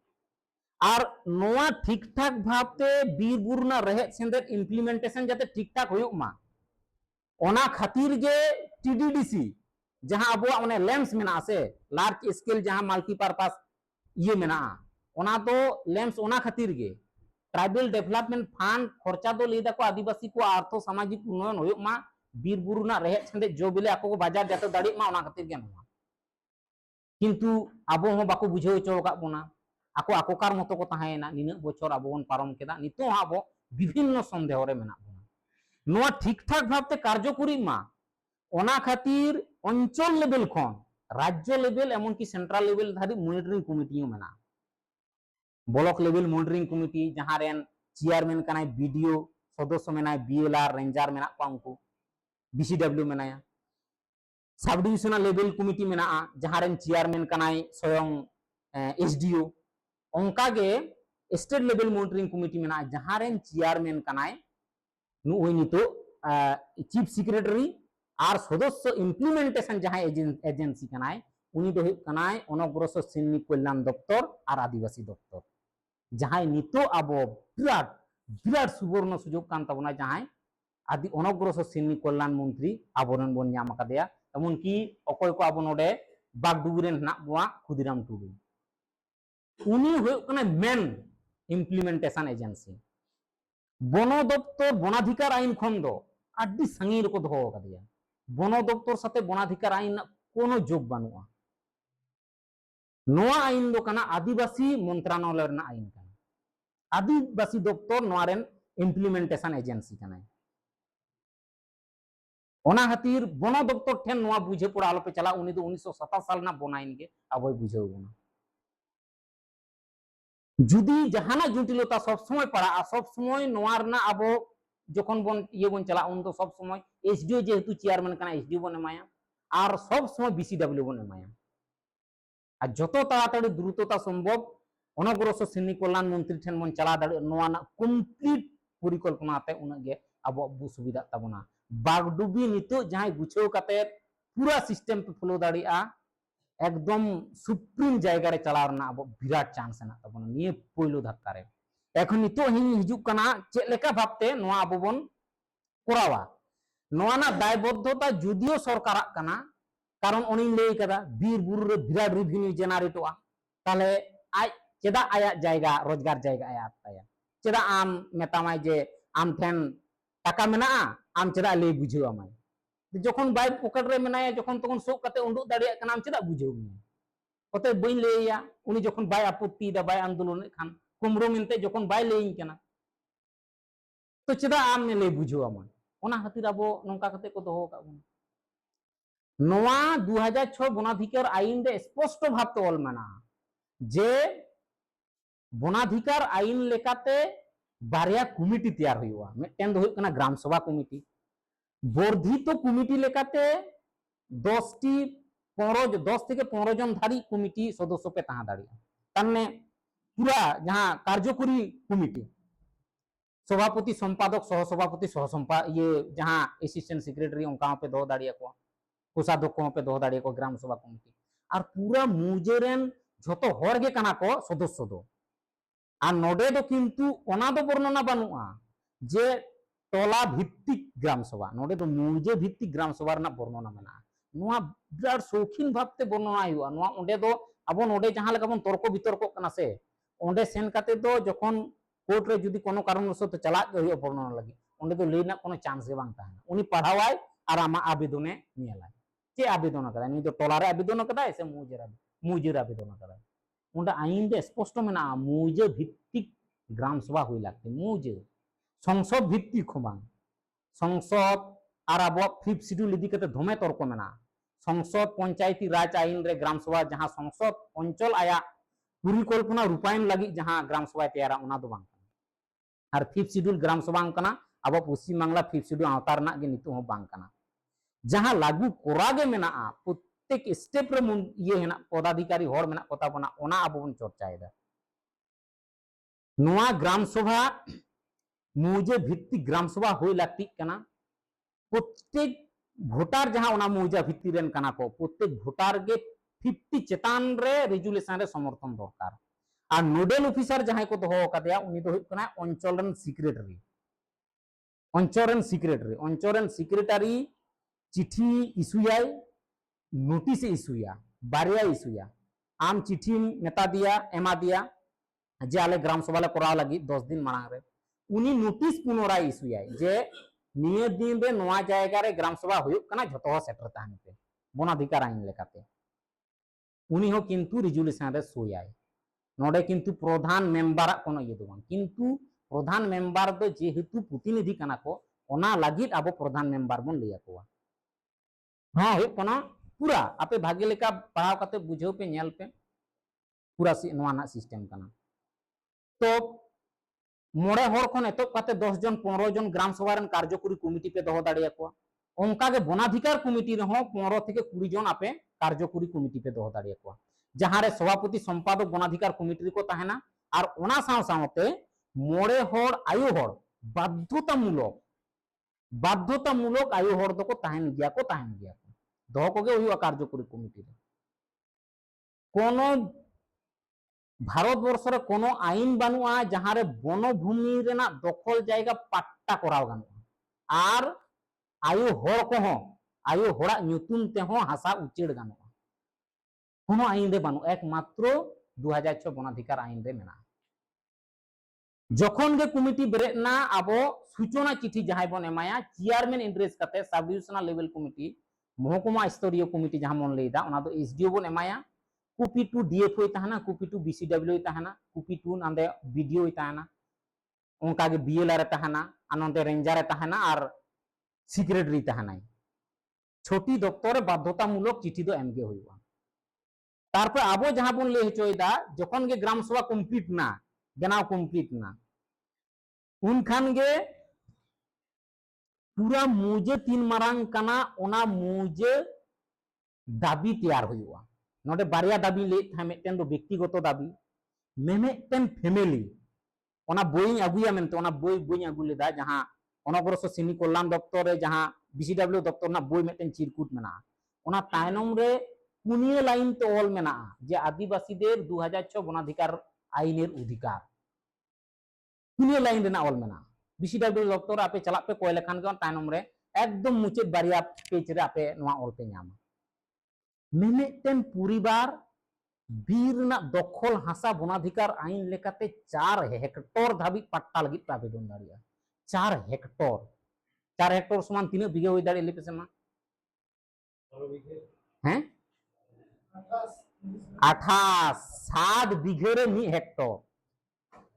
और नोआ ठीक ठाक भावते बीर बुरना रहे सेंदर इम्प्लीमेंटेशन जाते ठीक ठाक होयुक मा ओना खातिर गे टीडीडीसी जहां आबो ओने लैंप्स मेना से लार्ज स्केल जहां मल्टीपर्पस ये मेना ओना तो लैंप्स ओना खातिर गे ट्राइबल डेवलपमेंट फंड खर्चा दो लेदा को आदिवासी को आर्थ सामाजिक उन्नयन होयुक मा बीर बुरुना रहे छंदे जो बिले आको को बाजार जाते दाड़ी मा ओना खातिर गे नोआ किंतु आबो हो बाको बुझाव चो का बोना आको आकोकार मतो को ताहेना निना बछर आबो बन पारम केदा नितो आबो विभिन्न संदेह रे मेना बोना नोआ ठीक ठाक भावते कार्यकरी मा ओना खातिर अंचल लेवल खन राज्य लेवल एमन की सेंट्रल लेवल धारी मॉनिटरिंग कमिटी मेना ब्लॉक लेवल मॉनिटरिंग कमिटी जहां रेन चेयरमैन कनाय बीडीओ सदस्य मेना बीएलआर रेंजर मेना पांको BCW मेनाया sub divisional level committee मेना जहां रेन चेयरमैन कनाय स्वयं एसडीओ ओंका गे स्टेट लेवल मॉनिटरिंग कमिटी मेना जहां रेन चेयरमैन कनाय नुई नितो चीफ सेक्रेटरी और सदस्य इम्प्लीमेंटेशन जहां एजेंसी कनाय उनी दो कनाय अनग्रसर श्रेणी कल्याण दफ्तर और आदिवासी दफ्तर जहां नितो आबो विराट विराट सुवर्ण सुजोग कान तबना जहां आदि अनग्रसर श्रेणी कल्याण मंत्री आबोरन बन नाम कादेया एमन की अकय को आबो नोडे बागडुगरेन ना बुआ खुदिराम टुडू उनी होय कना मेन इम्प्लीमेंटेशन एजेंसी वन दफ्तर वनाधिकार आईन खन दो आदि संगी रको दो कादेया वन दफ्तर साथे वनाधिकार आईन कोनो जोग बानुआ नोआ आईन दो कना आदिवासी मंत्रालय रना आईन कना आदिवासी दफ्तर नोआ रेन इम्प्लीमेंटेशन एजेंसी कना ओना खातिर वन दफ्तर ठेन नोआ बुझे पड़ा आलो पे चला उनी दो 1927 साल ना बनाइन गे आबो बुझेउ बना जुदी जहाना जटिलता सब समय पड़ा सब समय नोआ रना आबो जखन बन ये बन चला उन तो सब समय एसडीओ जेहेतु चेयरमैन कना एसडीओ बन एमाया और सब समय बीसीडब्ल्यू बन एमाया आ जतो ताड़ाताड़ी द्रुतता संभव अनग्रसर श्रेणी कल्याण मंत्री ठेन बन चला दाड़े नोआ ना कंप्लीट परिकल्पना ते उनगे आबो बु सुविधा ताबना बागडुबी नितो जहां गुछो काते पूरा सिस्टम पे फॉलो दाड़िया एकदम सुप्रीम जायगा रे चला रना अब विराट चांस ना ताबना निये पहिलो धक्का रे एखन नितो हिजुक कना चे लेका भाबते नोआ आबो बन कोरावा नोआ ना दायबद्धता जुदियो सरकार कना कारण उनी लई कदा बीर बुरु रे विराट रेवेन्यू जेनारेटोआ ताले आज चेदा आया जायगा रोजगार जायगा आया ताया चेदा आम मेतामाय जे आम ठेन टाका मेना आम चेदा ले बुझेउ आमाय जखन बाय पॉकेट रे मेनाया जखन तखन सोक काते उंडुक दाड़िया कना आम चेदा बुझेउ मे ओते बइन लेया उनी जखन बाय आपत्ति दा बाय आंदोलन खान कुमरो मेनते जखन बाय लेइन कना तो चेदा आम ने ले बुझेउ आमाय ओना खातिर आबो नोंका काते को दोहो का नोआ 2006 वनाधिकार आईन रे स्पष्ट भावते ऑल मेना जे वनाधिकार आईन लेकाते बारिया कमिटी तैयार हुआ मिटेन दो हुआ ग्राम सभा कमिटी वर्धित कमिटी लेकाते 10 থেকে 15 जन धारी कमिटी सदस्य पे तहा दाड़िया तारने पूरा जहां कार्यकरी कमिटी सभापति संपादक सहसभापति सहसंपा ये जहां असिस्टेंट सेक्रेटरी उनका पे दो दाड़िया को कोषाध्यक्ष पे दो दाड़िया को ग्राम सभा कमिटी और पूरा मुजेरेन जतो हर गे कना को सदस्य दो और नोडे दो किंतु ओना दो वर्णना बानुआ जे टोला भित्तिक ग्राम सभा नोडे तो मौजे भित्तिक ग्राम सभा रना वर्णना मेना नोआ बिराट शौकीन भावते वर्णना हुआ नोआ ओंडे दो अब नोडे जहां लगा बन तर्क बितर्क कना से ओंडे सेन काते दो जखन कोर्ट रे जुदी कोनो कारणवश चला गए वर्णना लगी ओंडे दो लेना कोनो चांस गे बांग ताहना उनी पढ़ावाय आर आमा आवेदने नेलाय चे आवेदन कदा नी दो टोला रे आवेदन कदा से मौजे आवेदन कदा ओंडे आईन दे स्पष्ट मेना मौजे भित्तिक ग्राम सभा हुई लागते मौजे संसद भित्तिक बांग संसद और अब फिफ्थ शिड्यूल इदी कते धमे तर्क मेना संसद पंचायती राज आईन रे ग्राम सभा जहां संसद अंचल आया परिकल्पना रूपायन लगी जहां ग्राम सभा तैयारा ओना दो बांग और फिफ्थ शिड्यूल ग्राम सभा कना अब पश्चिम बांग्ला फिफ्थ शिड्यूल आवता रना गे नितो हो बांग कना जहां लागू कोरा गे मेना प्रत्येक स्टेप रे ये हेना पदाधिकारी होर मेना कोता बना ओना अब बन चर्चायदा नोआ ग्राम सभा मौजे भित्तिक ग्राम सभा हुई लागती कना प्रत्येक भोटार जहां ओना मौजा भित्ति रेन कना को प्रत्येक भोटार गे 50 चेतान रे रेजुलेशन रे समर्थन दरकार और नोडल ऑफिसर जहां को दोहो कदया उनी दो कना अंचल रेन सेक्रेटरी चिठी इशुयाय नोटिस इशुया बारिया इशुया आम चिठी मेता दिया एमा दिया जे आले ग्राम सभा ले कराव लगी 10 दिन मांग रे उनी नोटिस पुनरा इशुया जे निये दिन रे नोआ जायगा रे ग्राम सभा हुयुक कना जतो सेटर ताहन पे वनाधिकार आईन लेकाते उनी हो किंतु रेजुलेशन रे सोयाय नोडे किंतु प्रधान मेंबर कोनो ये दो किंतु प्रधान मेंबर दो जेहेतु प्रतिनिधि कना को ओना लागित अब प्रधान मेंबर बन लिया को हां हे कोना पूरा आपे भागे लेका पढ़ाव काते बुझो पे नेल पे पूरा नोआ ना सिस्टम कना तो मोड़े हर खन एतो काते 10 जन 15 जन ग्राम सभा रन कार्यकरी कमिटी पे दहो दाड़िया को ओंका गे वनाधिकार कमिटी रे हो 15 থেকে 20 जन आपे कार्यकरी कमिटी पे दहो दाड़िया को जहां रे सभापति संपादक वनाधिकार कमिटी को ताहेना और ओना साव सावते मोड़े हर आयु हर बाध्यतामूलक आयु हर दो को ताहेन गया को दहो को गे हुआ कार्यकरी कमिटी रे कोनो भारत वर्ष रे कोनो आईन बानुआ जहां रे वनभूमि रेना दखल जायगा पट्टा कराव गानुआ आर आयु हर को हो आयु हड़ा ᱧᱩᱛᱩᱢ ते हो हासा उचेड़ गानुआ कोनो आईन रे बानु एकमात्र 2006 वनाधिकार आईन रे मेना जखन गे कमिटी बेरेना अब सूचना चिठी जहां बन एमाया चेयरमैन एड्रेस काते सब डिविजनल लेवल कमिटी महकुमा स्तरीय कमिटी जहां मन लेदा ओना दो एसडीओ बन एमाया कॉपी टू डीएफओ ताहना कॉपी टू बीसीडब्ल्यू ताहना कॉपी टू नांदे वीडियो ताहना उनका के बीएलआर ताहना आनंदे रेंजर ताहना और सेक्रेटरी ताहना छोटी दफ्तर बाध्यतामूलक चिठी दो एमगे हुआ तारपर आबो जहां बन ले हचोयदा जखन गे ग्राम सभा कमप्लीट ना बनाव कमप्लीट ना उन खान गे पूरा मौजे 3 मारांग कना ओना मौजे दाबी तैयार हुआ नोडे बारिया दाबी ले था मेटेन दो व्यक्तिगत दाबी मेमेटेन फैमिली ओना बोई अगुया मेनते ओना बोई अगु लेदा जहां अनग्रसर सिनी कल्याण दफ्तर रे जहां बीसीडब्ल्यू दफ्तर ना बोई मेटेन चिरकुट मेना ओना तायनम रे पुनिया लाइन तो ऑल मेना जे आदिवासी देर 2006 वनाधिकार आईनेर अधिकार पुनिया लाइन रेना ऑल मेना बीसीडब्ल्यू दफ्तर आपे चला पे कोय लेखान के तायनम रे एकदम मुचे बारिया पेज रे आपे नोआ ऑल पे नामा मेमेटेन परिवार बीर ना दखल हासा वनाधिकार आईन लेकाते 4 हेक्टर धाबी पट्टा लगी आवेदन दाड़िया 4 हेक्टर समान तीन बीघे हुई दाड़े ले पेसे मा हैं 28 बीघे रे 1 हेक्टर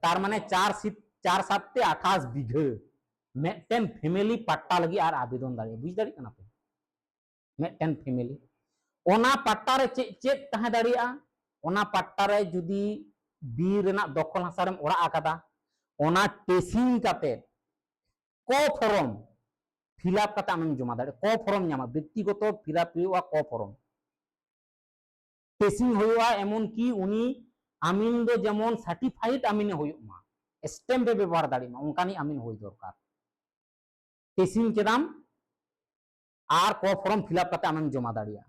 तार माने 4 7 28 बीघे मेटेन फैमिली पट्टा लगी और आवेदन दाड़िया बुझ दाड़ी कना पे मेटेन फैमिली ओना पट्टा रे चेक तहे दाड़िया ओना पट्टा रे जुदी बीर ना दखल हासा रेम ओड़ा आकादा ओना टेसिंग काते को फॉर्म फिलअप काते आमेम जमा दाड़े को फॉर्म नामा व्यक्तिगत फिलअप हुआ को फॉर्म टेसिंग हुआ एमन की उनी आमीन दो जेमन सर्टिफाइड आमीन हुआ स्टैम्प पे व्यवहार दाड़ी मा उनकानी आमीन होई दरकार टेसिंग केदाम आर को फॉर्म फिलअप काते आमेम जमा दाड़िया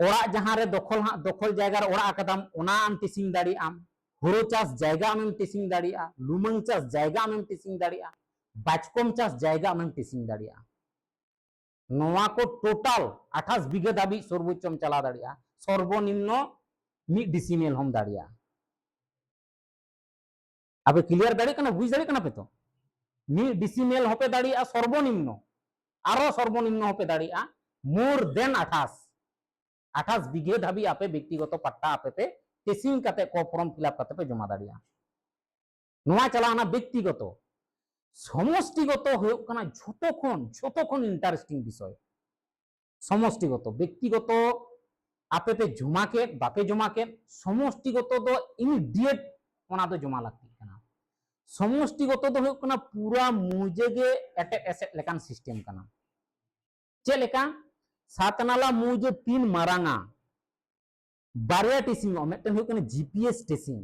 ओड़ा जहां रे दखल जायगा रे ओड़ा आकादाम ओना आम टेसिंग दाड़ी आम हुरो चास जायगा आमेम टेसिंग दाड़ी आ लुमंग चास जायगा आमेम टेसिंग दाड़ी आ बाचकम चास जायगा आमें टेसिंग दाड़िया नोवा को टोटाल 28 बीघा धाबी सर्वोच्चम चला दाड़िया सर्वनिम्न मिड डिसिमेल हम दाड़िया अब क्लियर दाड़े कना बुझ दाड़े कना पे तो मिड डिसिमेल होपे दाड़िया सर्वनिम्न आरो सर्वनिम्न होपे दाड़िया मोर देन 28 बीघे धाबी आपे व्यक्तिगत पट्टा आपे पे टेसिंग करते को फॉर्म फिलअप करते पे जमा दाड़िया नोवा चलाना व्यक्तिगत समष्टिगत हुयो कना झोतो खन इंटरेस्टिंग विषय समष्टिगत व्यक्तिगत आपे पे जमा के बापे जमा के समष्टिगत दो इमिडिएट ओना दो जमा लगती कना समष्टिगत दो हुयो कना पूरा मुजेगे एटे एसेट लेकान सिस्टम कना चे लेका सातनाला मुजे 3 मारांगा बारिया टेसिंग मेटन हुयो कना जीपीएस टेसिंग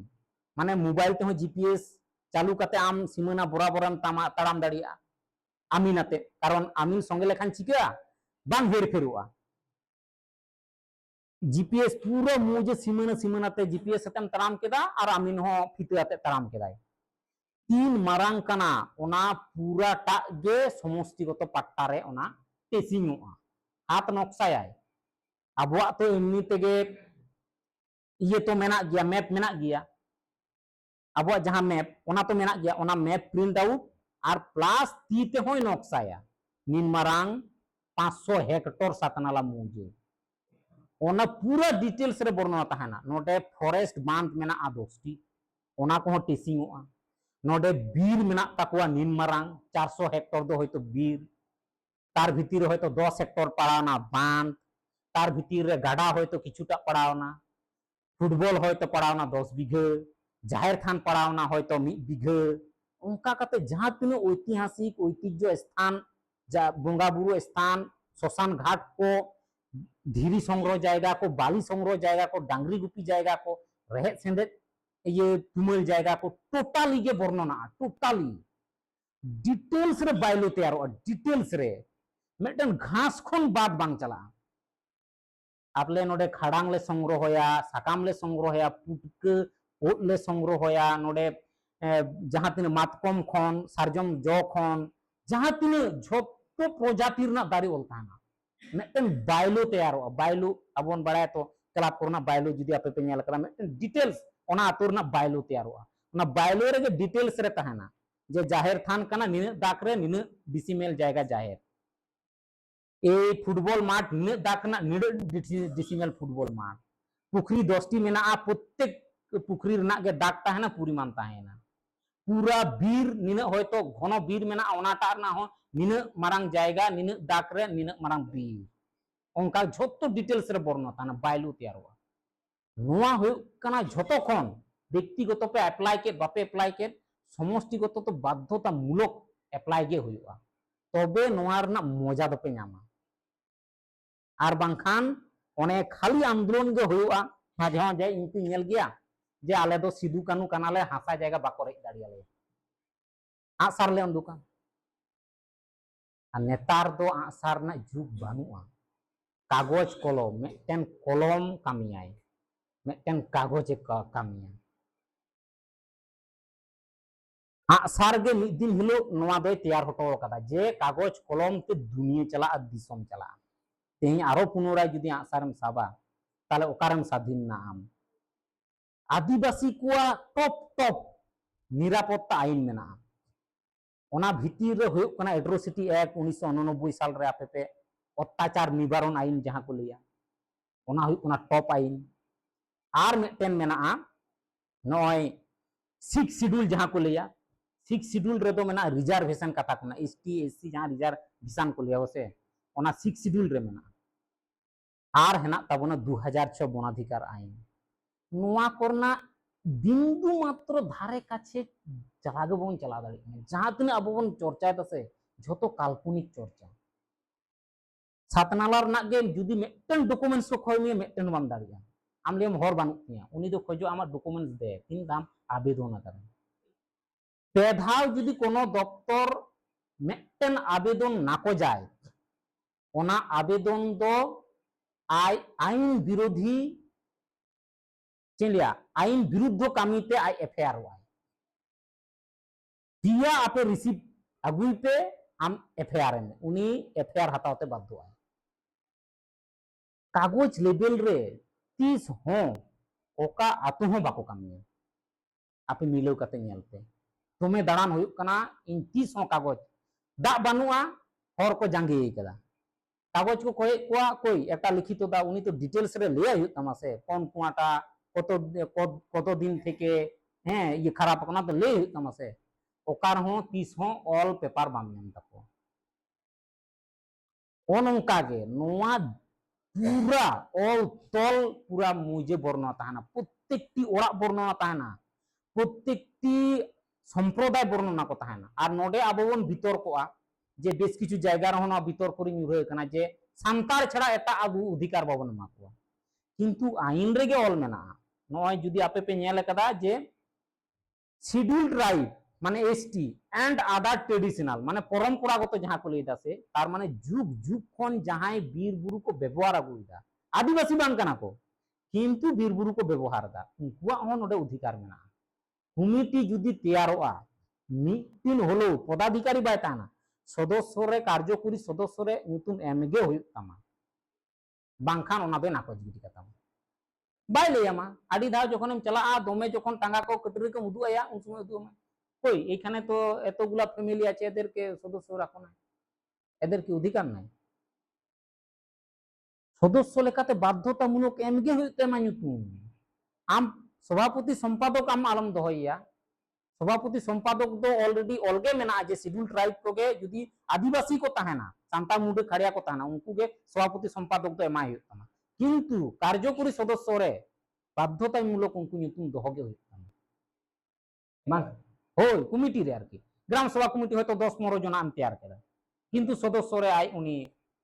माने मोबाइल ते हो जीपीएस चालू करते आम सीमाना बराबरम ताड़ाम दाड़िया आमीनाते कारण आमीन संगे लेखान चिका बांग हेर फेरुआ जीपीएस पूरा मुझे सीमानाते जीपीएस अतेम ताड़ाम केदा और आमीन हो फिते आते ताड़ाम केदाय 3 मारांग कना ओना पूरा टाग गे समष्टिगत पट्टा रे ओना टेसिंगोआ हाथ नक्सायाय आबुआ तो एमनी तेगे ये तो मेना गया मैप मेना गया अब जहां मैप ओना तो मेना गया ओना मैप प्रिंट आउट और प्लस ती ते होय नक्साया निन मारांग 500 हेक्टर सातनाला मुजे ओना पूरा डिटेल्स रे वर्णना तहना नोडे फॉरेस्ट बांध मेना आ 10टी ओना को टेसिंगोआ नोडे बीर मेना तकवा निन मारांग 400 हेक्टर दो होयतो बीर तार भीतर होयतो 10 हेक्टर पड़ावना बांध तार भीतर रे गाडा होयतो किछुटा पड़ावना फुटबॉल होयतो पड़ावना 10 बीघे जाहिर थान पड़ावना होयतो 1 बीघे उनका कते जहां तीन ऐतिहासिक ऐतिह्य स्थान जा बोंगा बुरु स्थान श्मशान घाट को धीरी संग्रह जायगा को बाली संग्रह जायगा को डांगरी गुपी जायगा को रहेत सेंदे ये तुमल जायगा को टोटाली के वर्णना टोटाली डिटेल्स रे बायलो तैयार डिटेल्स रे मेटन घास खन बात बांग चला आपले नोडे खड़ांग ले संग्रह होया साकाम ले संग्रह होया पुटके ओट ले संग्रह होया नोडे जहां तीन मातकम खन सारजम जो खन जहां तीन झोटो प्रजाति रना दारी ओल ताना मेटन बायलो तैयार बायलो अबन बड़ाय तो क्लाब करना बायलो जुदी आपे पे नेल करा मेटन डिटेल्स ओना आतुरना बायलो तैयार ओना बायलो रे डिटेल्स रे तहना जे जाहिर थान कना निने दाक रे निने डिसिमेल जायगा जाहिर ए फुटबॉल माठ निने दाकना निने डिसिमेल फुटबॉल माठ पुखरी 10टी मेना आ प्रत्येक पुखरी रना के दाग ताहेना परिमाण ताहेना पूरा बीर निने होयतो घन बीर मेना ओनाटा ना हो निने मारांग जायगा निने दाक रे निने मारांग बीर ओंका झोतो डिटेल्स रे वर्णना ताना बायलो तैयारवा नोआ होय कना झोतो खन व्यक्तिगत पे अप्लाई के बापे अप्लाई के समष्टिगत तो बाध्यतामूलक अप्लाई गे होयुआ तबे नोआ रना मजा दपे नामा आर बांखान ओने खाली आंदोलन गे होयुआ हाजहा जे इनकु नेल गया जे आले दो सिदु कानू कानाले हासा जायगा बाको रे दाड़ियाले आसार ले उंदुका आ नेतार दो आसार ना जुग बानुआ कागज कलम मेटन कलम कामियाय मेटन कागज कामिया आसार गे मिद दिन हिलो नोआ दो तैयार होटो कदा जे कागज कलम ते दुनिया चला दिसम चला तेही आरो पुनराय जुदी आसारम साबा ताले ओकारम स्वाधीन ना आम आदिवासी कुआ टॉप टॉप निरापत्ता आईन मेना ओना भीतर रे होयो कना एट्रोसिटी एक्ट 1989 साल रे आपे पे अत्याचार निवारण आईन जहां को लिया ओना होयो कना टॉप आईन आर मेटेन मेना नय 6 शेड्यूल जहां को लिया 6 शेड्यूल रे दो मेना रिजर्वेशन कथा कना एसटी एससी जहां रिजर्वेशन को लिया वसे ओना 6 शेड्यूल रे मेना आर हेना तबना 2006 वनाधिकार आईन नोआ करना बिंदु मात्र धारे काछे चलागे बन चला दाड़ी जहां तिना अब बन चर्चा तसे झोतो काल्पनिक चर्चा सातनाला रना गे जुदी मेटन डॉक्यूमेंट्स को खोय में मेटन बाम दाड़िया आम लेम हर बानु तिया उनी दो खोजो आमा डॉक्यूमेंट्स दे तीन दाम आवेदन करे पेधाव जुदी कोनो दफ्तर मेटन आवेदन नाको जाय ओना आवेदन दो आईन विरोधी चलिया आईन विरुद्ध कामीते आई एफआईआर हुआ दिया आपे रिसीव अगुई पे आम एफआईआर में उनी एफआईआर हतावते बाध्य कागज लेवल रे तीस हों ओका आतु हों बाको कामिया आपे मिलाव कते नेलते तुम्हें दाड़ान हुयुक कना इन तीस हों कागज दा बानुआ हर को जांगे कदा कागज को कोई कोआ कोई एक लिखित दा उनी तो डिटेल्स रे ले हुयुक तमा से कौन कुआटा कत दिन थेके हैं ये खराब कना तो ले हुयुक तमा से ओकार हों तीस हों ऑल पेपर बाम नेम तको ओनंका के नोआ पूरा ऑल तोल पूरा मुझे बर्णना ताहना प्रत्येकटी ओड़ा बर्णना ताहना प्रत्येकटी सम्प्रदाय बर्णना को ताहना और नोडे आबो बन भीतर कोआ जे बेस किछु जायगा रहना भीतर करी नुरहे कना जे सांतार छड़ा एटा आबु अधिकार बाबन मा को किंतु आईन रेगे ऑल मेना नोय जुदी आपे पे नेल कदा जे शिड्यूल्ड ट्राइब माने एसटी एंड अदर ट्रेडिशनल माने परंपरागत जहां को लेदा से तार माने जुग जुग खन जहां बीर बुरु को व्यवहार अगुइदा आदिवासी बांग कना को किंतु बीर बुरु को व्यवहार दा उनकुआ हो नोडे अधिकार मेना कमिटी जुदी तैयारोआ मिटिन होलो पदाधिकारी बाय ताना सदस्य रे कार्यकरी सदस्य रे नुतुम एमगे हुयुक तामा बांखान ओना दे नाको जिदि कता बाय लेयामा आदि धाव जखन चला दमे जखन टांगा को कटरी को उदु आया उन समय उदु কই এখানে তো এতগুলা ফ্যামিলি আছে এদেরকে সদস্য রাখো না এদের কি অধিকার নাই সদস্য লেখাতে বাধ্যতামূলক এমগে হইতে মাইতুম আম সভাপতি সম্পাদক আম আলম দহইয়া সভাপতি সম্পাদক তো অলরেডি অলগে মেনা আছে শিডিউল ট্রাইব কোগে যদি আদিবাসী को তাহেনা সান্তা মুডে খাড়িয়া को তাহেনা উনকু গে সভাপতি সম্পাদক তো এমাই হইতামা কিন্তু কার্যকরী সদস্য রে বাধ্যতামূলক উনকু নিতুম দহগে হইতামা মান होय कमिटी रे आरकी ग्राम सभा कमिटी होय तो 10-15 जना आम तैयार केदा किंतु सदस्य रे आय उनी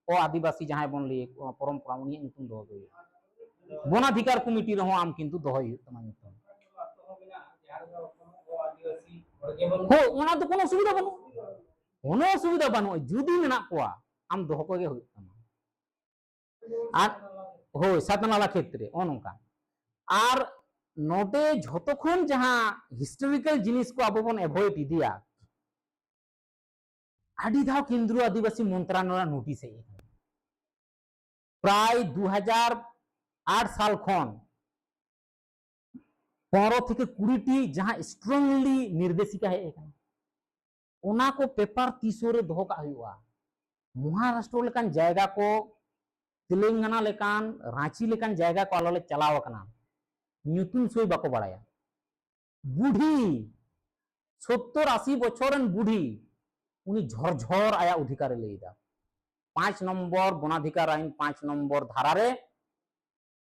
ओ आदिवासी जहां बनली परंपरा उनी नितुम दो गई वनाधिकार कमिटी रे हो आम किंतु दोहय तमा नितुम हो ओना तो कोनो सुविधा बानु जुदी मेना कोआ आम दोह को गे होय तमा आर होय सातनाला क्षेत्र ओनका आर नोडे झतखन जहां हिस्टोरिकल जिनिस को आबो बन एवॉइड इदिया आदि धाव केंद्रीय आदिवासी मंत्रालय नोटिस है प्राय 2008 साल खन 15 থেকে 20 टी जहां स्ट्रांगली निर्देशिका है ओना को पेपर 30 रे दोह का हुआ महाराष्ट्र लेकान जायगा को तेलंगाना लेकान रांची लेकान जायगा को आलोले चलाव कना न्यूतुन सोई बाको बाड़ाया बुढ़ी 70-80 बछरन बुढ़ी उनी झरझर आया अधिकार लेदा 5 नंबर वनाधिकार आईन 5 नंबर धारा रे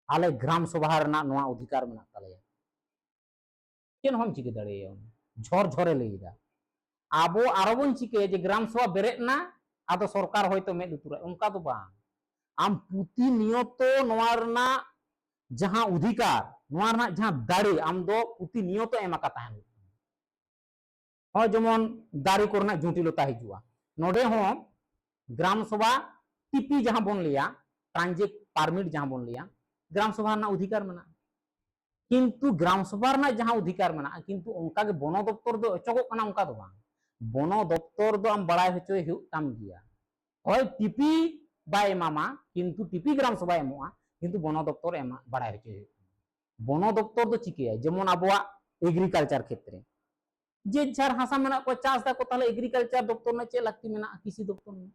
आले ग्राम सभा रना नोआ अधिकार मेना तालेया केन हम चिके दाड़ेया झरझरे लेदा आबो आरोबन चिके जे ग्राम सभा बेरेना आदो सरकार होयतो में उतुरा उनका तो बा आम पुति नियतो नोआ रना जहां अधिकार जहां दाड़ी आम दो पुति नियत एमा का ताहन हो जेमन दाड़ी कोरना जटिलता हिजुआ नोडे हो ग्राम सभा टीपी जहां बन लिया ट्रांजिट परमिट जहां बन लिया ग्राम सभा ना अधिकार मेना किंतु ग्राम सभा ना जहां अधिकार मेना किंतु उनका के वन दफ्तर दो अचको कना उनका दो वन दफ्तर दो आम बड़ाय होचो हुयु ताम गिया होय टीपी बाय मामा किंतु टीपी ग्राम सभा एमोआ किंतु वन दफ्तर एमा बड़ाय होचो वन दफ्तर दो चिके जेमन आबोआ एग्रीकल्चर क्षेत्र जे झार हासा मेना को चाष दा को ताले एग्रीकल्चर दफ्तर ना चे लगती मेना कृषि दफ्तर में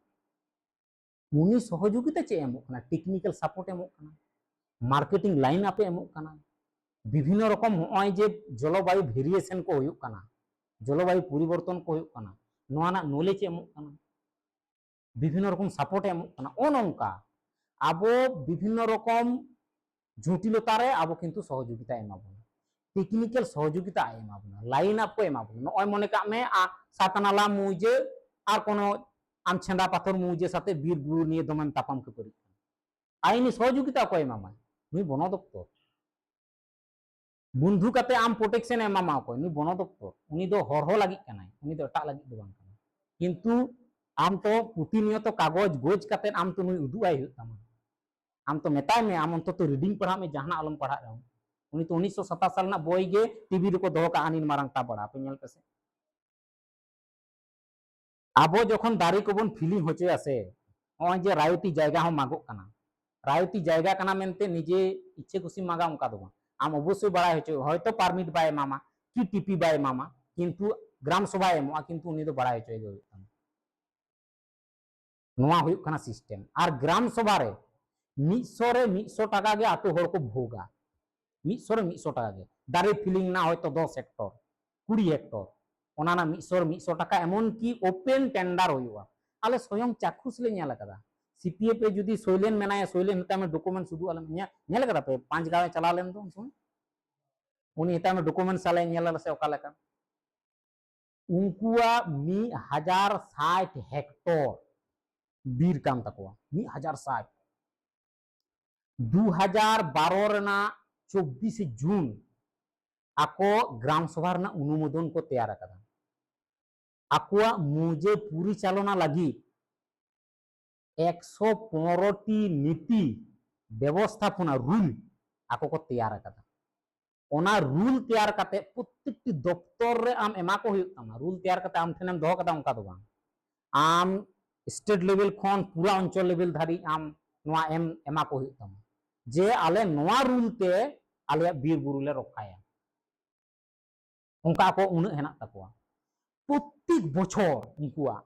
मुनि सहयोगिता चे एमो कना टेक्निकल सपोर्ट एमो कना मार्केटिंग लाइन आपे एमो कना विभिन्न रकम होय जे जलवायु वेरिएशन को हुयुक कना जलवायु परिवर्तन को हुयुक कना नोआ ना नॉलेज एमो कना विभिन्न रकम सपोर्ट एमो कना ओनंका आबो विभिन्न रकम जटिलता रे आबो किंतु सहयोगिता एमाबोना टेक्निकल सहयोगिता एमाबोना लाइन अप को एमाबोना नय मने का में सातनाला मुजे आर कोनो आम छेंदा पाथर मुजे साथे बीर बुरु निये दमन तापाम के परि आईनी सहयोगिता को एमामा नुई वन दफ्तर बंधु काते आम प्रोटेक्शन एमामा को नुई वन दफ्तर उनी दो हरहो लागि कनाय उनी दो एटा लागि दो बांग कना किंतु आम तो प्रतिनियत कागज गोज काते आम तो नुई उदु आय हुय तामा आम तो मेताय में आम तो रीडिंग पढ़ा में जहां आलम पढ़ा रहा उनी तो 1927 साल ना बोई गे टीवी रे को दोह का आनिन मारंग ता बड़ा पे नेल पे से ᱟᱵᱚ ᱡᱚᱠᱷᱚᱱ ᱫᱟᱨᱮ ᱠᱚᱵᱚᱱ ᱯᱷᱤᱞᱤᱝ ᱦᱚᱪᱚᱭᱟ ᱥᱮ ᱱᱚᱜᱼᱚᱭ ᱡᱮ ᱨᱟᱭᱚᱛᱤ ᱡᱟᱭᱜᱟ ᱦᱚᱸ ᱢᱟᱜᱚᱜ ᱠᱟᱱᱟ রায়তি জায়গা কানা মেনতে নিজে ইচ্ছে খুশি মাগা অঙ্কা দেবো আম অবশ্যই বাড়াই হচ্ছে হয়তো পারমিট বাই মামা কি টিপি বাই মামা কিন্তু গ্রাম সভায় এমোয়া কিন্তু উনি তো বাড়াই হচ্ছে নোয়া হুয়ুগ কানা সিস্টেম আর গ্রাম সভারে 100 রে 100 টাকা গে আতো হড় কো ভোগা 100 রে 100 টাকা গে দারে ফিলিং না হয়তো 10 হেক্টর 20 হেক্টর ওনা না 100 রে 100 টাকা এমন কি ওপেন টেন্ডার হইবা আলে স্বয়ং চাক্ষুষ লে নেলা কাদা सीपीएफ पे जुदी सोइलेन मेनाया सोइलेन हिता में डॉक्यूमेंट सुदु आलम नेल कदा पे 5 गांव चला लेन तो सुन उनी हिता में डॉक्यूमेंट साले नेल से ओका लेका उनकुआ 1060 हेक्टर बीर काम तकवा 1060 2012 रेना 24 जून आको ग्राम सभा रेना अनुमोदन को तैयार कदा आकुआ मुझे पूरी चालना लगी 115টি নীতি ব্যবস্থাপনা rule ako ko teyar akada ona rule teyar kate প্রত্যেকটি দপ্তর রে আম এমা ko huyuk tama rule teyar kate am thenem doho kada onka do bang am state level khon pura অঞ্চল level dhari am noa ema ko huyuk tama je ale noa rule te ale bir buru le rokhaya onka ko unak henak takwa প্রত্যেক বছর উনকুয়া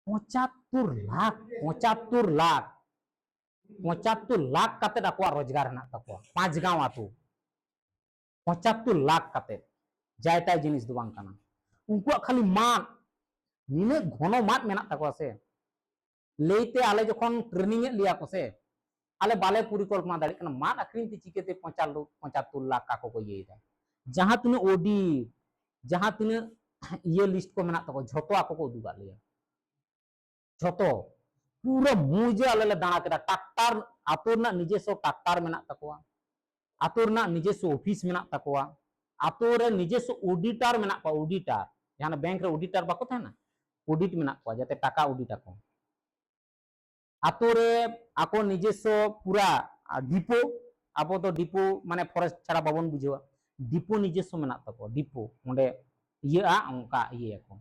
75 लाख कते आकुआ रोजगार हेना तकवा 5 गांव आतु 75 लाख कते जायताय जिनिस दो बांग काना उनकुआ खाली मात निने घनो मात मेना तकवा से लेते आले जखन ट्रेनिंग ए लिया को से आले बाले परिकल्पना दाड़ी कना मात अखरिन ती चिकेते 75 लाख का को ये जहां तने ओडी जहां तने ये लिस्ट को मेना तको झोतो आको को दुगा लिया झोतो पूरा मुझे आले दाना के ट्रैक्टर आतोरना निजेसो ट्रैक्टर मेना तकवा आतोरना निजेसो ऑफिस मेना तकवा आतोरे निजेसो ऑडिटर मेना को ऑडिटर जहां बैंक रे ऑडिटर बाको थे ना ऑडिट मेना को जाते टाका ऑडिट को आतोरे आको निजेसो पूरा डिपो आबो तो डिपो माने फॉरेस्ट छाड़ा बाबन बुझेवा डिपो निजेसो मेना तको डिपो ओंडे ये अंका ये को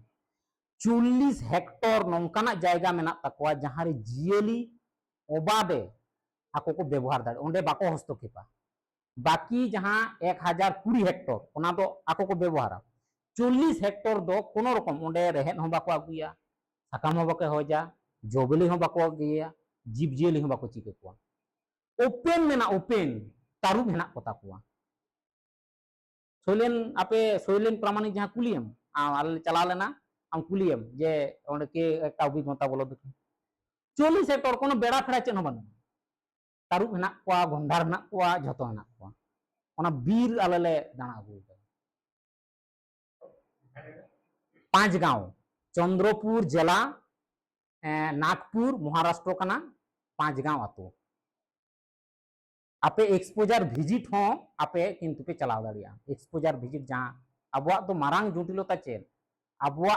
40 हेक्टर नौकाना जायगा मेना तकवा जहां रे जियली ओबादे आको को व्यवहार दाड़े ओंडे बाको हस्तक्षेपा बाकी जहां 1020 हेक्टर ओना दो आको को व्यवहारा 40 हेक्टर दो कोनो रकम ओंडे रेहेन हो बाको आगुया साकाम हो बाको होजा जोबली हो बाको आगुया जीव जियली हो बाको चिके को ओपन मेना ओपन तारुब हेना को ताकुआ सोइलेन आपे सोइलेन प्रामाणिक जहां कुलियम आले चला लेना am kuliam je onde ke ekta obhigota bolo dekhi 40 Hector कोनो बेड़ा फेड़ा चेन बन तारुब हेना कोआ गंधार हेना कोआ झतो हेना कोआ ओना बीर आलेले दाना अगु 5 गांव चंद्रपुर जिला नागपुर महाराष्ट्र कना 5 गांव आतो आपे एक्सपोजर विजिट हो आपे किंतु पे चलाव दाड़िया एक्सपोजर विजिट जहां अबवा तो मारांग जुटिलता चेन अबवा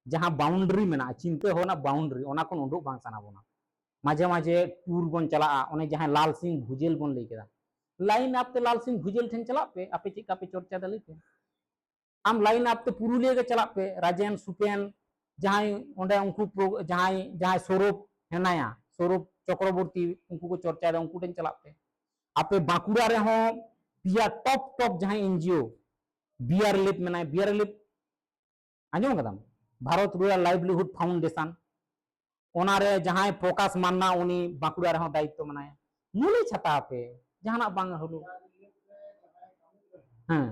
जहां बाउंड्री मेना चिंते होना बाउंड्री ओना कोन उडुक बांग साना बोना माजे माजे टूर बन चला ओने जहां लाल सिंह भुजेल बन लई केदा लाइन आप ते लाल सिंह भुजेल ठेन चला पे आपे चिका पे चर्चा दली पे आम लाइन आप ते पुरुलिया के चला पे राजेन सुपेन जहां ओंडे उनको जहां जहां स्वरूप हेनाया स्वरूप चक्रवर्ती उनको को चर्चा दे उनको ठेन चला पे आपे बाकुड़ा रे हो पिया टॉप टॉप जहां एनजीओ बियर लिप मेना बियर लिप आंजम कदम भारत रूरल लाइवलीहुड फाउंडेशन ओनारे जहां प्रकाश मानना उनी बाकुड़ा रहो दायित्व मनाया नुले छता पे जहाना बांग हलो हां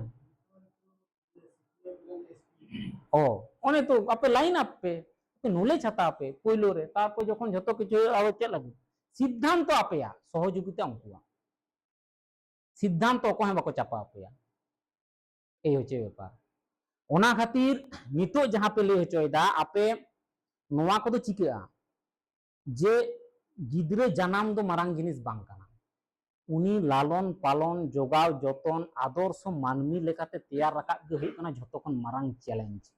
ओ ओने तो आपे लाइन आप पे नुले छता पे पहलो रे तारपर जखन जतो किछु आवे चेक लागू सिद्धांत आपेया सहयोगिता उनकुआ सिद्धांत को बाको चापा आपेया ए होचे व्यापार ओना खातिर नितो जहां पे ले होचोयदा आपे नोवा को तो चिकेआ जे गिद्रे जनाम दो मारांग जिनिस बांग काना उनी लालन पालन जोगाव जतन आदर्श मानमी लेकाते तैयार रखा गे हुई काना झतो खन मारांग चैलेंज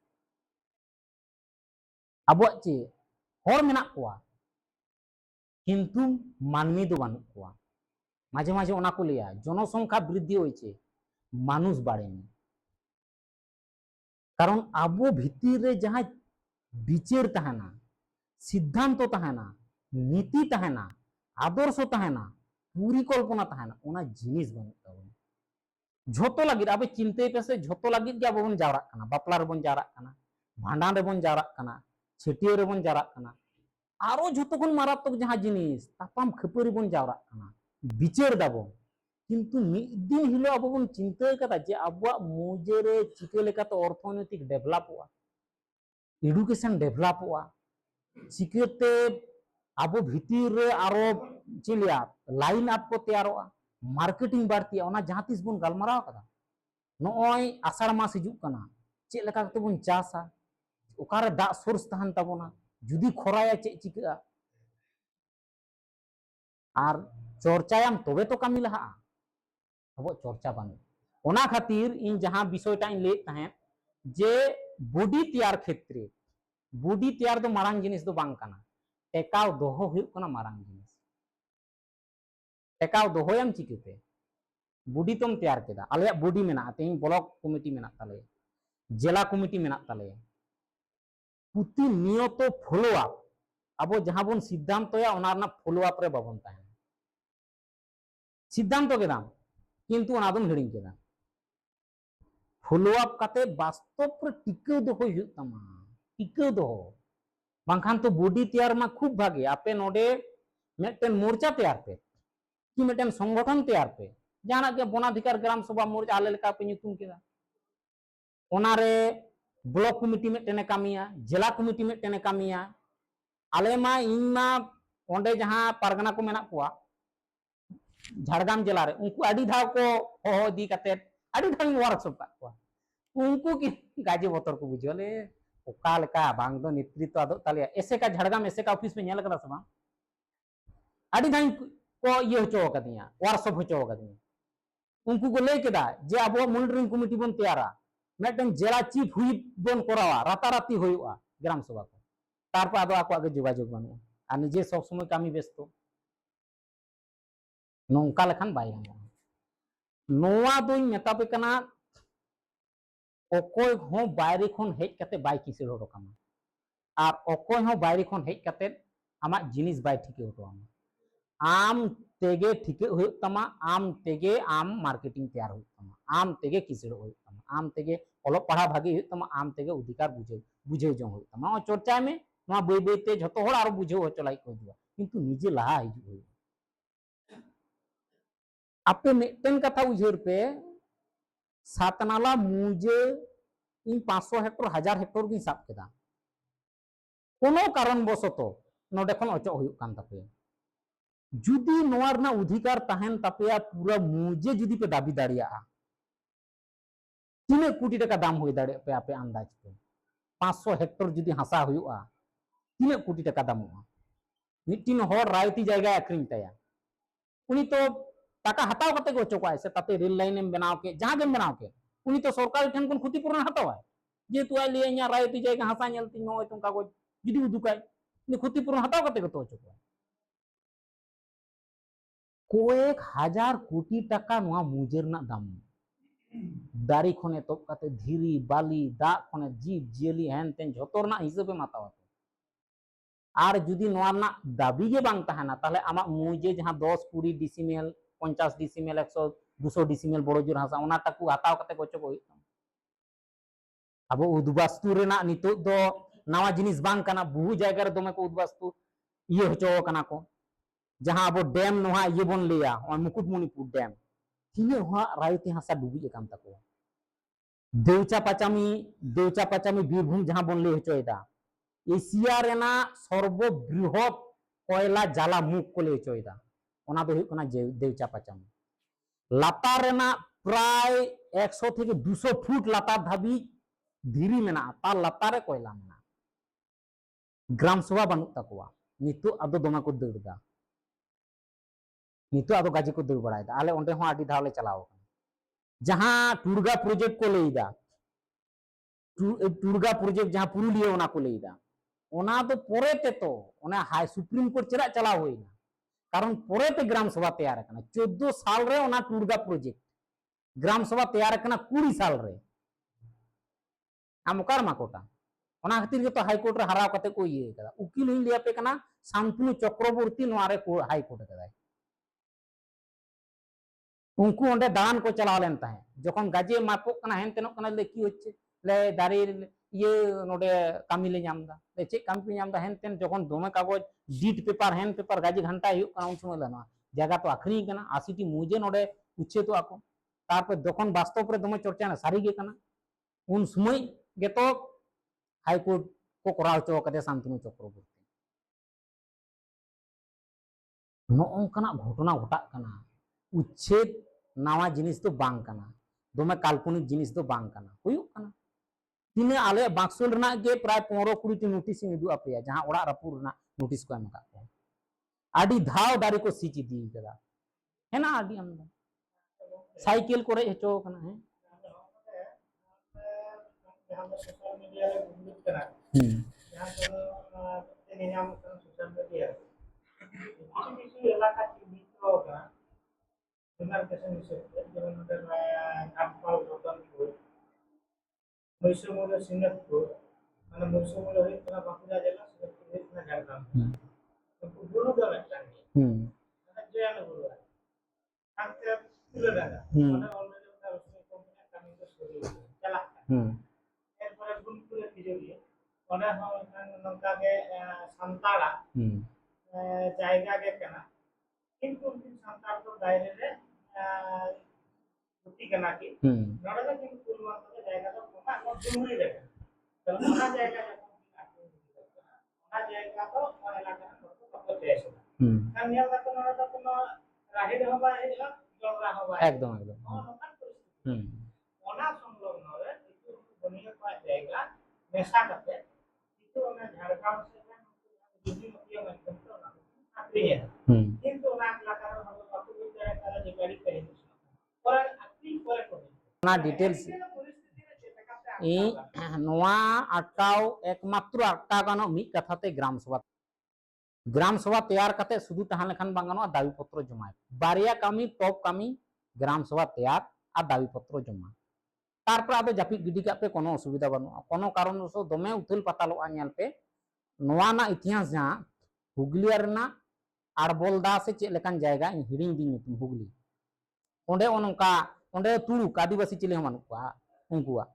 अबो चे हर मेना कोआ किंतु मानमी दो बानु कोआ माझे माझे ओना को लिया जनसंख्या वृद्धि होइछे मानुष बाड़ेनी कारण आबो भीतर रे जहां बिचार तहना, सिद्धांत तहना, नीति तहना, आदर्श तहना, परिकल्पना तहना, ओना जिनिस बनु ताबोना झोतो लगिद आबे चिंते पेसे झोतो लगिद के आबो बन जावराक काना बापला रे बन जावराक काना भांडान रे बन जावराक काना छेटिया रे बन जावराक काना आरो झोतो खन मारात्मक जहां जिनिस तापाम खपारी बन जावराक काना बिचार दाबो किंतु मिद दिन हिलो आबो बन चिंता कदा जे आबो मुजे रे चिके लेकाते अर्थनैतिक डेभलपवा एडुकेशन डेभलपवा चिकेते आबो भीतर रे आरो चिलिया लाइन अप को तैयारोआ मार्केटिंग बाड़ती जहां तीस बन गलमाराव कदा नॉय आषाढ़ मास हिजुग कना चेक लेका कते बन चासा ओकारे दा सोर्स तहन ताबोना जुदी खराया चेक चिका आर चर्चायाम तबे तो कमी लहा अब चर्चा बानु ओना खातिर इन जहां विषयटा इन ले तहे जे बॉडी तैयार क्षेत्रे बॉडी तैयार दो मारांग जिनिस दो बांग कना टेकाव दोहो हुयुग कना मारांग जिनिस टेकाव दोहोयम चिकेते बॉडी तम तैयार केदा आले बॉडी मेना तेन ब्लॉक कमिटी मेना ताले जिला कमिटी मेना ताले पुति नियत फॉलो अप अब जहां बन सिद्धांत या ओना रना फॉलो अप रे बाबन ताहेन सिद्धांत केदाम किंतु ओना दम हिडिंग केदा फॉलो अप काते वास्तव रे टिके दो हुयुग तमा टिके दो बांखान तो बॉडी तैयार मा खूब भागे आपे नोडे मेटेन मोर्चा तैयार पे कि मेटेन संगठन तैयार पे जाना के वनाधिकार ग्राम सभा मोर्चा आले लेका पे ᱧᱩᱛᱩᱢ केदा ओनारे ब्लॉक कमिटी मेटेने कामिया जिला कमिटी मेटेने कामिया आले मा इनना ओंडे जहां पारगना को मेना कोआ झाड़ग्राम जिला रे उनको आडी धाव को हो दी कते आडी धाव वर्कशॉप का कोआ उनको की गाजे बोतर को बुझले ओका लेका बांग दो नेतृत्व आदो ताले ऐसे का झाड़ग्राम ऐसे का ऑफिस में नेल कदा सबा आडी धाव को ये होचो कदिया वर्कशॉप होचो कदिया उनको को ले केदा जे आबो मॉनिटरिंग कमिटी बन तैयारा मेटन जिला चीफ हुई बन करावा राताराती होयुआ ग्राम सभा को तारपर आदो आको आगे जोगाजोग बानु आ निजे सब समय कामी व्यस्त नोंका लेखान बाय गानो नोवा दोई मेता पे कना ओकोय हो बायरे खन हेज कते बाय किसे रोकामा आर ओकोय हो बायरे खन हेज कते आमा जिनिस बाय ठिके होटोमा आम तेगे ठिके हुयुग तमा आम तेगे आम मार्केटिंग तैयार हुयुग तमा आम तेगे किसेड़ हुयुग तमा आम तेगे ओलो पढ़ा भागी हुयुग तमा आम तेगे अधिकार बुझे जो हुयुग तमा चर्चा में नोवा बई बईते झतो होड़ आरो बुझे होचो लाइक को जुआ किंतु निजे लहा हिजु हुयुग आपे मेटेन कथा उजर पे सातनाला मुजे इन 500 हेक्टर 1000 हेक्टर की साब केदा कोनो कारण बसतो नोडे खन अचो हुयुग कान तापे जुदी नोआ रना अधिकार तहन तापेया पूरा मुजे जुदी पे दाबी दाड़िया तीन कोटी टका दाम हुई दाड़े पे आपे अंदाज पे 500 हेक्टर जुदी हासा हुयुआ तीन कोटी टका दामोआ मिटिन होर रायती जायगा अक्रिंग ताया उनी तो टाका हटाव कते को चोकाय से ताते रेल लाइन में बनाव के जहां गेम बनाव के उनी तो सरकार ठन कोन क्षतिपूरण हटावा जे तु आली न्या रायती जायगा हासा नेलती नोय तुम का को जुदी उदुकाय नि क्षतिपूरण हटाव कते को तो चोकाय कोएक 1000 कोटी टाका नोआ मुजेर ना दाम दारी खने तोप काते धीरी बाली दा खने जीव जियली हेन तेन झोतर ना हिसाबे मातावा आर जुदी नोआ ना दाबी गे बांग तहना ताले आमा मुजे जहां 10 20 डिसिमेल 50 डिसिमेल 100 200 डिसिमेल बड़ो जोर हासा ओना टाकू हताव कते को चको अब उद्वास्तु रेना नितो दो नवा जिनिस बांग कना बहु जायगा रे दोमे को उद्वास्तु ये होचो कना को जहां अब डैम नोहा ये बन लिया और मुकुटमणिपुर डैम तीने हुआ रायती हासा डूबी काम तको देवचा पाचामी बीरभूम जहां बन ले होचोयदा एशिया रेना सर्वबृहत कोयला जाला मुख को ले होचोयदा ओना दो हुकना देवचा पाचामी लातार रेना प्राय 100 থেকে 200 फुट लातार धाबी धीरी मेना ता लातारे कोयला मेना ग्राम सभा बानु तकवा नितो आदो दोमा को दौड़दा नितो आदो गाजी को दौड़ बड़ायदा आले ओंडे हो आडी धावले चलाओ जहां टुरगा प्रोजेक्ट को लेइदा टुरगा प्रोजेक्ट जहां पुरुलिया ओना को लेइदा ओना तो पोरेते तो ओना हाई सुप्रीम कोर्ट चला चला होइना कारण पोरेते ग्राम सभा तैयार करना 14 साल रे ओना टुरगा प्रोजेक्ट ग्राम सभा तैयार करना 20 साल रे आम ओकार माकोटा ᱚᱱᱟ ᱠᱷᱟᱹᱛᱤᱨ ᱜᱮᱛᱚ हाईकोर्ट रे हराव कते को इये कदा उकिल हुई लिया पे कना शांतनु चक्रवर्ती नोआरे को हाईकोर्ट कदा उनको ओंडे दान को चला लेन ताहे जखन गाजे मापो कना हेन तेनो कना ले की होच्छे ले दारी ये नोडे कामी ले नामदा ले चे कामी पे नामदा हेन तेन जखन दोमे कागज डीट पेपर हेन पेपर गाजे घंटा हुई कना उन समय लेना जगह तो आखरी कना 80 टी मुजे नोडे उच्छे तो आको तारपर जखन वास्तव रे दोमे चर्चा ना सारी गे कना उन समय गेतो हाईकोर्ट को कराव चो कदे शांतनु चक्रवर्ती नोंकना घटना घटाक कना उच्छेद नावा जिनिस तो बांग कना दोमे काल्पनिक जिनिस तो बांग कना हुयुक कना तिने आले बाक्सुल रना गे प्राय 15-20 टी नोटिस इन उदु अपेया जहां ओड़ा रपुर रना नोटिस को एम का आडी धाव दारी को सीची दी कदा हेना आडी आमदा साइकिल को रे हेचो कना है सोशल मीडिया रे गुरुत कना यहां तो तेने नाम सोशल मीडिया किसी इलाका की मित्र होगा डिमार्केशन विषय जेमन नोडे नामपाल रोतन को मैसूर सिंगत को माने मैसूर होई तना बांकुड़ा जिला सिंगत ना झारखंड तो गुरु दल एकटा माने जयन गुरु आंते तुले दादा माने ऑलरेडी उनका उसमें कंपनी कामी को शुरू चला एरपर गुनपुरे तिजोरी ओने हम नंका के संताड़ा जायगा के कना किंतु उनकी संताड़ तो दायरे रे छुट्टी कना की नोडे के किंतु पूर्व के जायगा तो कोना और दुमुरी रे तो ओना जायगा ओना जायगा तो ओना इलाका तो तो chess kan niya ka to na to no rahir hoba e jora hoba एकदम एकदम ona संलग्न रे किछु बनिया पा जाएगा मेसा करते किछु ओना झारखंड से जुदी मतिया माध्यम तो ना आती है किंतु ओना इलाका रे हम बापू विचार करा जे गाड़ी कहि और आती करे को ना डिटेल्स इ नोआ अटकाव एकमात्र अटकागानो मी कथाते ग्राम सभा तैयार करते सुदू तहां लेखान बांगानो दावी पत्र जमा बारिया कामी टॉप कामी ग्राम सभा तैयार आ दावी पत्र जमा तारपर आदो जापि गिडी का पे कोनो असुविधा बनु कोनो कारण सो दमे उथल पातालो आnyal पे नोआ ना इतिहास जहां हुगलिया रना आड़बोलदा से चे लेकान जायगा हिडिंग दी हुगली ओंडे ओनका ओंडे तुलुक आदिवासी चिले हमानुआ उनकुआ